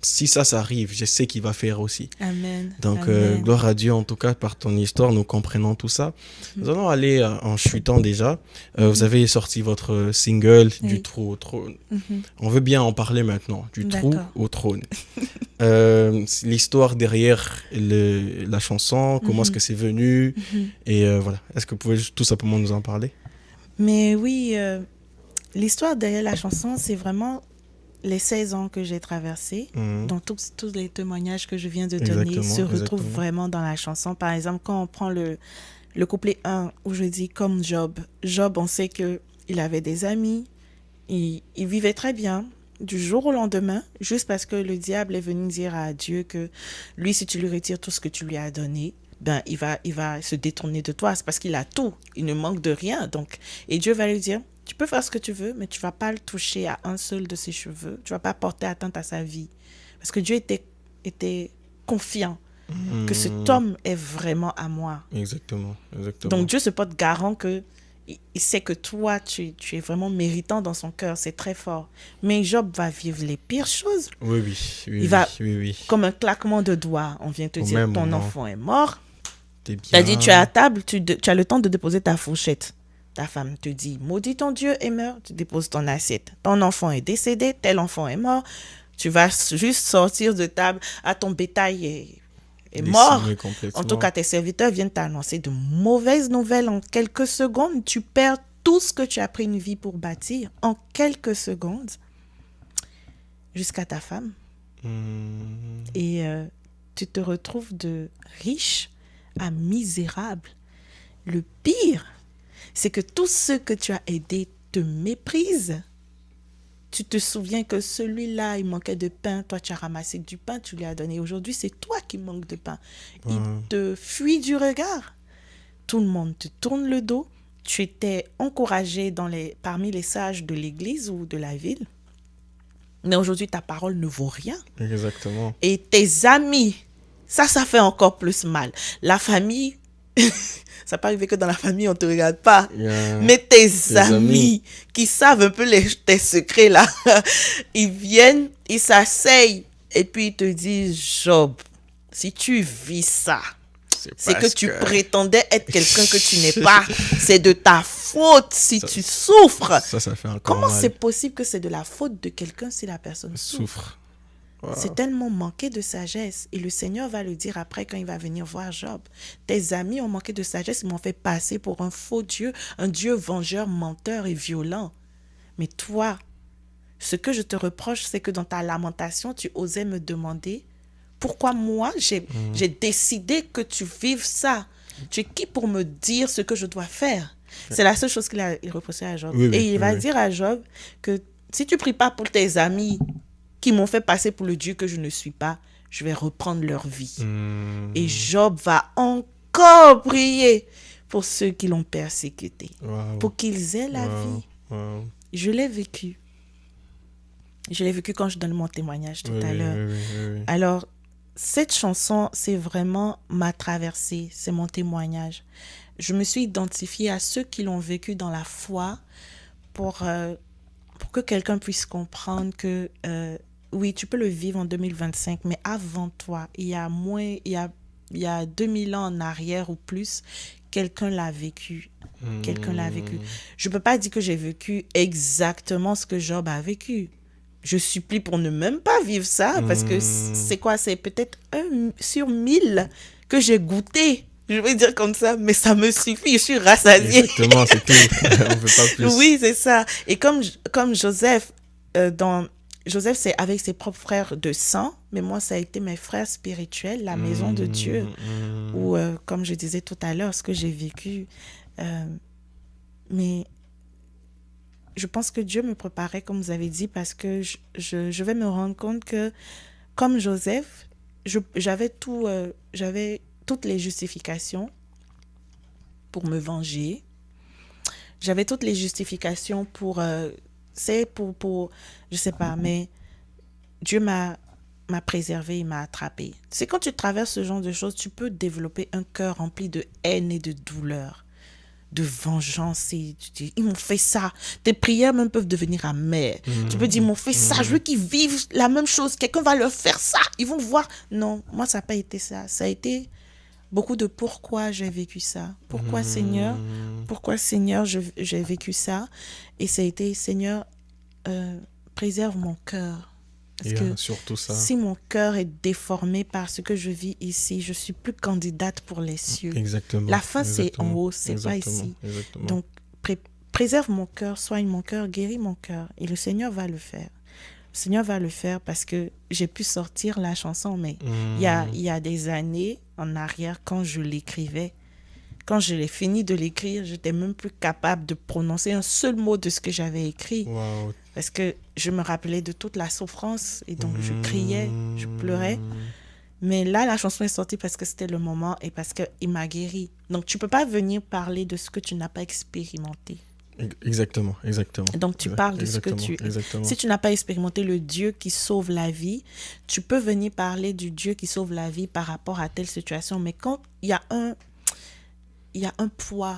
Si ça arrive, je sais qu'il va faire aussi. Amen. Donc, Amen. gloire à Dieu, en tout cas, par ton histoire, nous comprenons tout ça. Nous allons aller en chutant déjà. Vous avez sorti votre single du trou au trône. On veut bien en parler maintenant, du trou au trône. L'histoire derrière la chanson, comment est-ce que c'est venu, et voilà. Est-ce que vous pouvez tout simplement nous en parler? Mais oui, l'histoire derrière la chanson, c'est vraiment les 16 ans que j'ai traversés, dont tous les témoignages que je viens de donner se retrouvent vraiment dans la chanson. Par exemple, quand on prend le couplet 1, où je dis comme Job. Job, on sait qu'il avait des amis, il vivait très bien du jour au lendemain, juste parce que le diable est venu dire à Dieu que lui, si tu lui retires tout ce que tu lui as donné, ben, il va se détourner de toi. C'est parce qu'il a tout, il ne manque de rien. Donc, et Dieu va lui dire, tu peux faire ce que tu veux, mais tu ne vas pas le toucher à un seul de ses cheveux. Tu ne vas pas porter atteinte à sa vie. Parce que Dieu était confiant que cet homme est vraiment à moi. Exactement. Donc Dieu se porte garant que il sait que toi, tu es vraiment méritant dans son cœur. C'est très fort. Mais Job va vivre les pires choses. Oui. Comme un claquement de doigts, on vient te dire, ton enfant est mort. Tu as dit, tu es à table, tu as le temps de déposer ta fourchette. Ta femme te dit, maudit ton Dieu et meurt, tu déposes ton assiette. Ton enfant est décédé, tel enfant est mort. Tu vas juste sortir de table, ton bétail est mort. En tout cas, tes serviteurs viennent t'annoncer de mauvaises nouvelles en quelques secondes. Tu perds tout ce que tu as pris une vie pour bâtir en quelques secondes jusqu'à ta femme. Et tu te retrouves de riche à misérable. Le pire, c'est que tous ceux que tu as aidés te méprisent. Tu te souviens que celui-là, il manquait de pain. Toi, tu as ramassé du pain, tu lui as donné. Aujourd'hui, c'est toi qui manques de pain. Il te fuit du regard. Tout le monde te tourne le dos. Tu étais encouragé parmi les sages de l'église ou de la ville. Mais aujourd'hui, ta parole ne vaut rien. Exactement. Et tes amis, ça fait encore plus mal. La famille... Ça peut arriver que dans la famille, on ne te regarde pas. Mais tes amis qui savent un peu tes secrets, là, ils viennent, ils s'asseyent et puis ils te disent, Job, si tu vis ça, c'est que tu prétendais être quelqu'un que tu n'es pas. C'est de ta faute si tu souffres. Ça fait encore Comment mal. c'est possible que c'est de la faute de quelqu'un si la personne souffre? Wow. C'est tellement manqué de sagesse. Et le Seigneur va le dire après quand il va venir voir Job. Tes amis ont manqué de sagesse, ils m'ont fait passer pour un faux Dieu, un Dieu vengeur, menteur et violent. Mais toi, ce que je te reproche, c'est que dans ta lamentation, tu osais me demander pourquoi moi, j'ai décidé que tu vives ça. Tu es qui pour me dire ce que je dois faire? C'est la seule chose qu'il reprochait à Job. Et il va dire à Job que si tu ne pries pas pour tes amis qui m'ont fait passer pour le Dieu que je ne suis pas, je vais reprendre leur vie. Et Job va encore prier pour ceux qui l'ont persécuté, pour qu'ils aient la vie. Je l'ai vécu. Je l'ai vécu quand je donne mon témoignage tout à l'heure. Alors, cette chanson, c'est vraiment ma traversée, c'est mon témoignage. Je me suis identifiée à ceux qui l'ont vécu dans la foi pour que quelqu'un puisse comprendre que oui, tu peux le vivre en 2025, mais avant toi, il y a il y a 2000 ans en arrière ou plus, quelqu'un l'a vécu. Quelqu'un l'a vécu. Je ne peux pas dire que j'ai vécu exactement ce que Job a vécu. Je supplie pour ne même pas vivre ça, parce que c'est quoi? C'est peut-être 1 sur 1000 que j'ai goûté. Je vais dire comme ça, mais ça me suffit, je suis rassasiée. Exactement, c'est tout. On ne veut pas plus. Oui, c'est ça. Et comme Joseph, Joseph, c'est avec ses propres frères de sang, mais moi, ça a été mes frères spirituels, la maison de Dieu, où, comme je disais tout à l'heure, ce que j'ai vécu. Mais je pense que Dieu me préparait, comme vous avez dit, parce que je vais me rendre compte que, comme Joseph, j'avais toutes les justifications pour me venger. J'avais toutes les justifications pour je sais pas, mais Dieu m'a préservé, il m'a attrapé. C'est quand tu traverses ce genre de choses, tu peux développer un cœur rempli de haine et de douleur, de vengeance. Et tu dis, ils m'ont fait ça. Tes prières même peuvent devenir amères. Tu peux dire, ils m'ont fait ça, je veux qu'ils vivent la même chose. Quelqu'un va leur faire ça. Ils vont voir. Non, moi, ça n'a pas été ça. Ça a été beaucoup de pourquoi j'ai vécu ça. Pourquoi, Seigneur? Pourquoi, Seigneur, j'ai vécu ça? Et ça a été, Seigneur, préserve mon cœur. Parce que surtout ça. Si mon cœur est déformé par ce que je vis ici, je suis plus candidate pour les cieux. Exactement. La fin, c'est en haut, c'est pas ici. Exactement. Donc, préserve mon cœur, soigne mon cœur, guéris mon cœur. Et le Seigneur va le faire. Le Seigneur va le faire parce que j'ai pu sortir la chanson, mais il y a des années en arrière, quand je l'écrivais, quand je l'ai fini de l'écrire, je n'étais même plus capable de prononcer un seul mot de ce que j'avais écrit. Wow. Parce que je me rappelais de toute la souffrance et donc je criais, je pleurais. Mais là, la chanson est sortie parce que c'était le moment et parce qu'il m'a guéri. Donc, tu ne peux pas venir parler de ce que tu n'as pas expérimenté. Exactement. Donc, tu parles de ce que tu... Si tu n'as pas expérimenté le Dieu qui sauve la vie, tu peux venir parler du Dieu qui sauve la vie par rapport à telle situation. Mais quand il y a un poids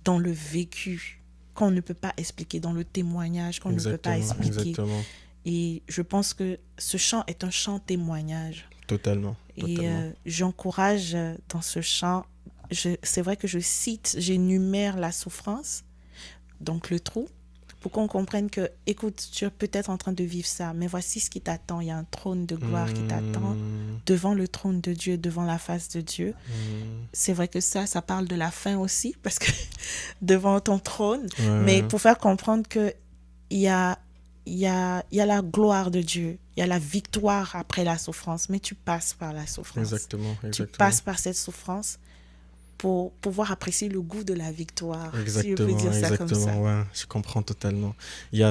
dans le vécu qu'on ne peut pas expliquer, dans le témoignage qu'on ne peut pas expliquer. Exactement. Et je pense que ce chant est un chant témoignage. Totalement. Et j'encourage dans ce chant, c'est vrai que j'énumère la souffrance, donc le trou, pour qu'on comprenne que, écoute, tu es peut-être en train de vivre ça, mais voici ce qui t'attend. Il y a un trône de gloire qui t'attend devant le trône de Dieu, devant la face de Dieu. C'est vrai que ça parle de la fin aussi, parce que devant ton trône, mais pour faire comprendre qu'il y a la gloire de Dieu, il y a la victoire après la souffrance, mais tu passes par la souffrance. Exactement. Tu passes par cette souffrance pour pouvoir apprécier le goût de la victoire. Exactement, si je peux dire ça comme ça. Ouais, je comprends totalement.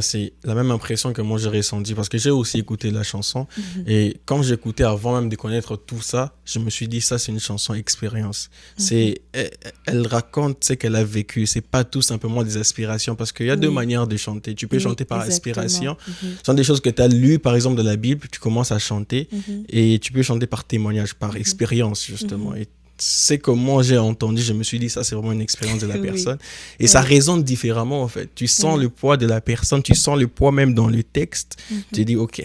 C'est la même impression que moi j'ai ressentie parce que j'ai aussi écouté la chanson et quand j'écoutais avant même de connaître tout ça, je me suis dit ça c'est une chanson expérience. Elle raconte ce qu'elle a vécu, c'est pas tout simplement des aspirations parce qu'il y a deux manières de chanter. Tu peux chanter par aspiration. Ce sont des choses que tu as lues par exemple de la Bible, tu commences à chanter et tu peux chanter par témoignage, par expérience justement. Et c'est que moi j'ai entendu, je me suis dit ça c'est vraiment une expérience de la personne et ça résonne différemment en fait. Tu sens le poids de la personne, tu sens le poids même dans le texte. Tu dis ok,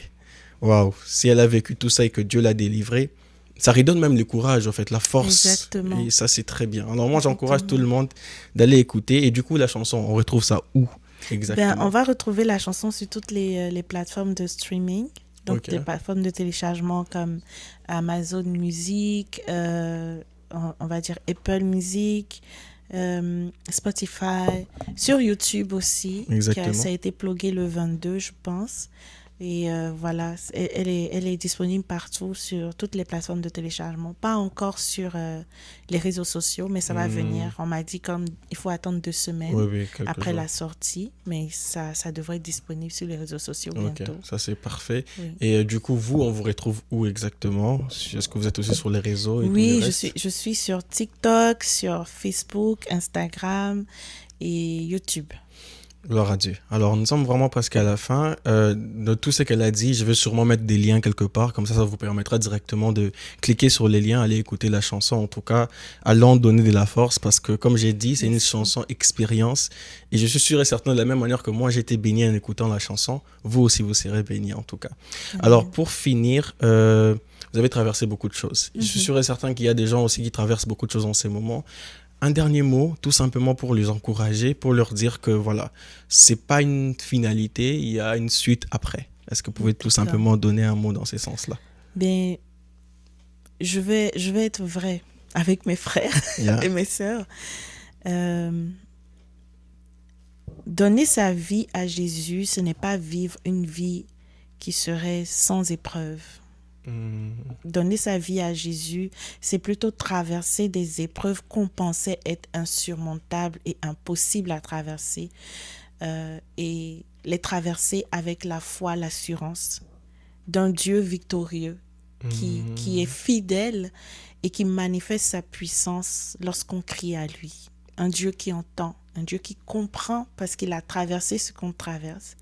waouh, si elle a vécu tout ça et que Dieu l'a délivré, ça redonne même le courage en fait, la force. Exactement. Et ça c'est très bien. Alors moi j'encourage tout le monde d'aller écouter. Et du coup la chanson, on retrouve ça où exactement? On va retrouver la chanson sur toutes les plateformes de streaming. Donc des plateformes de téléchargement comme Amazon Music, on va dire Apple Music, Spotify, sur YouTube aussi. Exactement. Ça a été plugué le 22, je pense. Et voilà, elle est disponible partout sur toutes les plateformes de téléchargement. Pas encore sur les réseaux sociaux, mais ça va venir. On m'a dit il faut attendre 2 semaines après la sortie, mais ça devrait être disponible sur les réseaux sociaux bientôt. Ça c'est parfait. Oui. Et du coup, vous, on vous retrouve où exactement? Est-ce que vous êtes aussi sur les réseaux? Oui, je suis sur TikTok, sur Facebook, Instagram et YouTube. Gloire à Dieu. Alors, nous sommes vraiment presque à la fin de tout ce qu'elle a dit. Je vais sûrement mettre des liens quelque part, comme ça vous permettra directement de cliquer sur les liens, aller écouter la chanson. En tout cas, allons donner de la force parce que, comme j'ai dit, c'est une Merci. chanson expérience. Et je suis sûr et certain, de la même manière que moi, j'ai été béni en écoutant la chanson, vous aussi, vous serez béni en tout cas. Alors, Amen. pour finir, vous avez traversé beaucoup de choses. Je suis Mhm. sûr et certain qu'il y a des gens aussi qui traversent beaucoup de choses en ces moments. Un dernier mot, tout simplement pour les encourager, pour leur dire que voilà, c'est pas une finalité, il y a une suite après. Est-ce que vous pouvez tout D'accord. simplement donner un mot dans ce sens-là? Bien, je vais être vrai avec mes frères Yeah. et mes sœurs. Euh, Donner sa vie à Jésus, ce n'est pas vivre une vie qui serait sans épreuve. Donner sa vie à Jésus, c'est plutôt traverser des épreuves qu'on pensait être insurmontables et impossibles à traverser, et les traverser avec la foi, l'assurance d'un Dieu victorieux qui est fidèle et qui manifeste sa puissance lorsqu'on crie à lui. Un Dieu qui entend, un Dieu qui comprend parce qu'il a traversé ce qu'on traverse,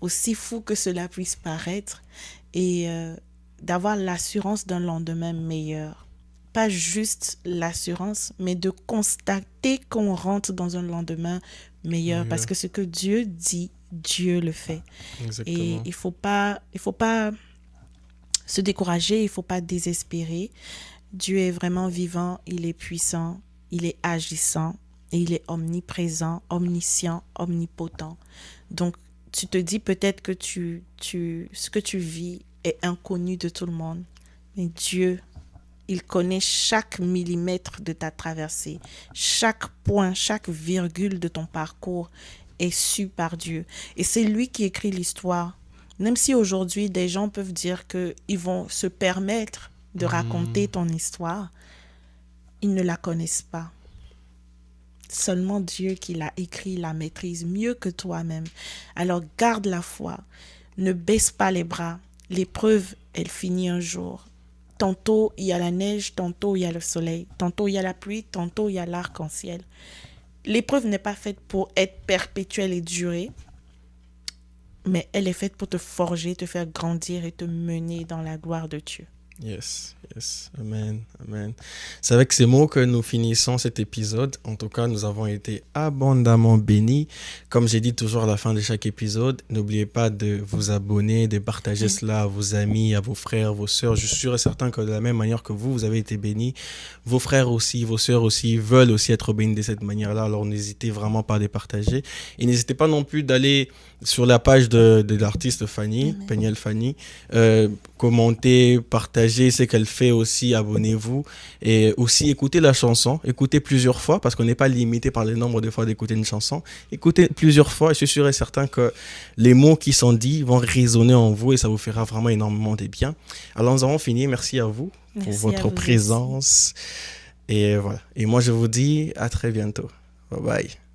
aussi fou que cela puisse paraître, et d'avoir l'assurance d'un lendemain meilleur. Pas juste l'assurance, mais de constater qu'on rentre dans un lendemain meilleur, parce Yeah, que ce que Dieu dit, Dieu le fait. Et exactement. il faut pas se décourager, il ne faut pas désespérer. Dieu est vraiment vivant, il est puissant, il est agissant et il est omniprésent, omniscient, omnipotent. Donc, tu te dis peut-être que ce que tu vis est inconnu de tout le monde, mais Dieu, il connaît chaque millimètre de ta traversée, chaque point, chaque virgule de ton parcours est su par Dieu. Et c'est lui qui écrit l'histoire. Même si aujourd'hui, des gens peuvent dire qu'ils vont se permettre de raconter ton histoire, ils ne la connaissent pas. Seulement Dieu qui l'a écrit la maîtrise mieux que toi-même. Alors garde la foi, ne baisse pas les bras. L'épreuve, elle finit un jour. Tantôt il y a la neige, tantôt il y a le soleil, tantôt il y a la pluie, tantôt il y a l'arc-en-ciel. L'épreuve n'est pas faite pour être perpétuelle et durer, mais elle est faite pour te forger, te faire grandir et te mener dans la gloire de Dieu. Yes, yes. Amen, amen. C'est avec ces mots que nous finissons cet épisode. En tout cas, nous avons été abondamment bénis. Comme j'ai dit toujours à la fin de chaque épisode, n'oubliez pas de vous abonner, de partager cela à vos amis, à vos frères, vos sœurs. Je suis sûr et certain que de la même manière que vous avez été bénis, vos frères aussi, vos sœurs aussi veulent aussi être bénis de cette manière-là. Alors n'hésitez vraiment pas à les partager. Et n'hésitez pas non plus d'aller sur la page de l'artiste Fanny, Amen. Peniel Fanny, commentez, partagez ce qu'elle fait aussi, abonnez-vous et aussi écoutez la chanson, écoutez plusieurs fois parce qu'on n'est pas limité par le nombre de fois d'écouter une chanson. Écoutez plusieurs fois et je suis sûr et certain que les mots qui sont dits vont résonner en vous et ça vous fera vraiment énormément de bien. Alors nous avons fini, merci à vous pour Merci à votre vous aussi. présence et voilà. Et moi je vous dis à très bientôt. Bye bye.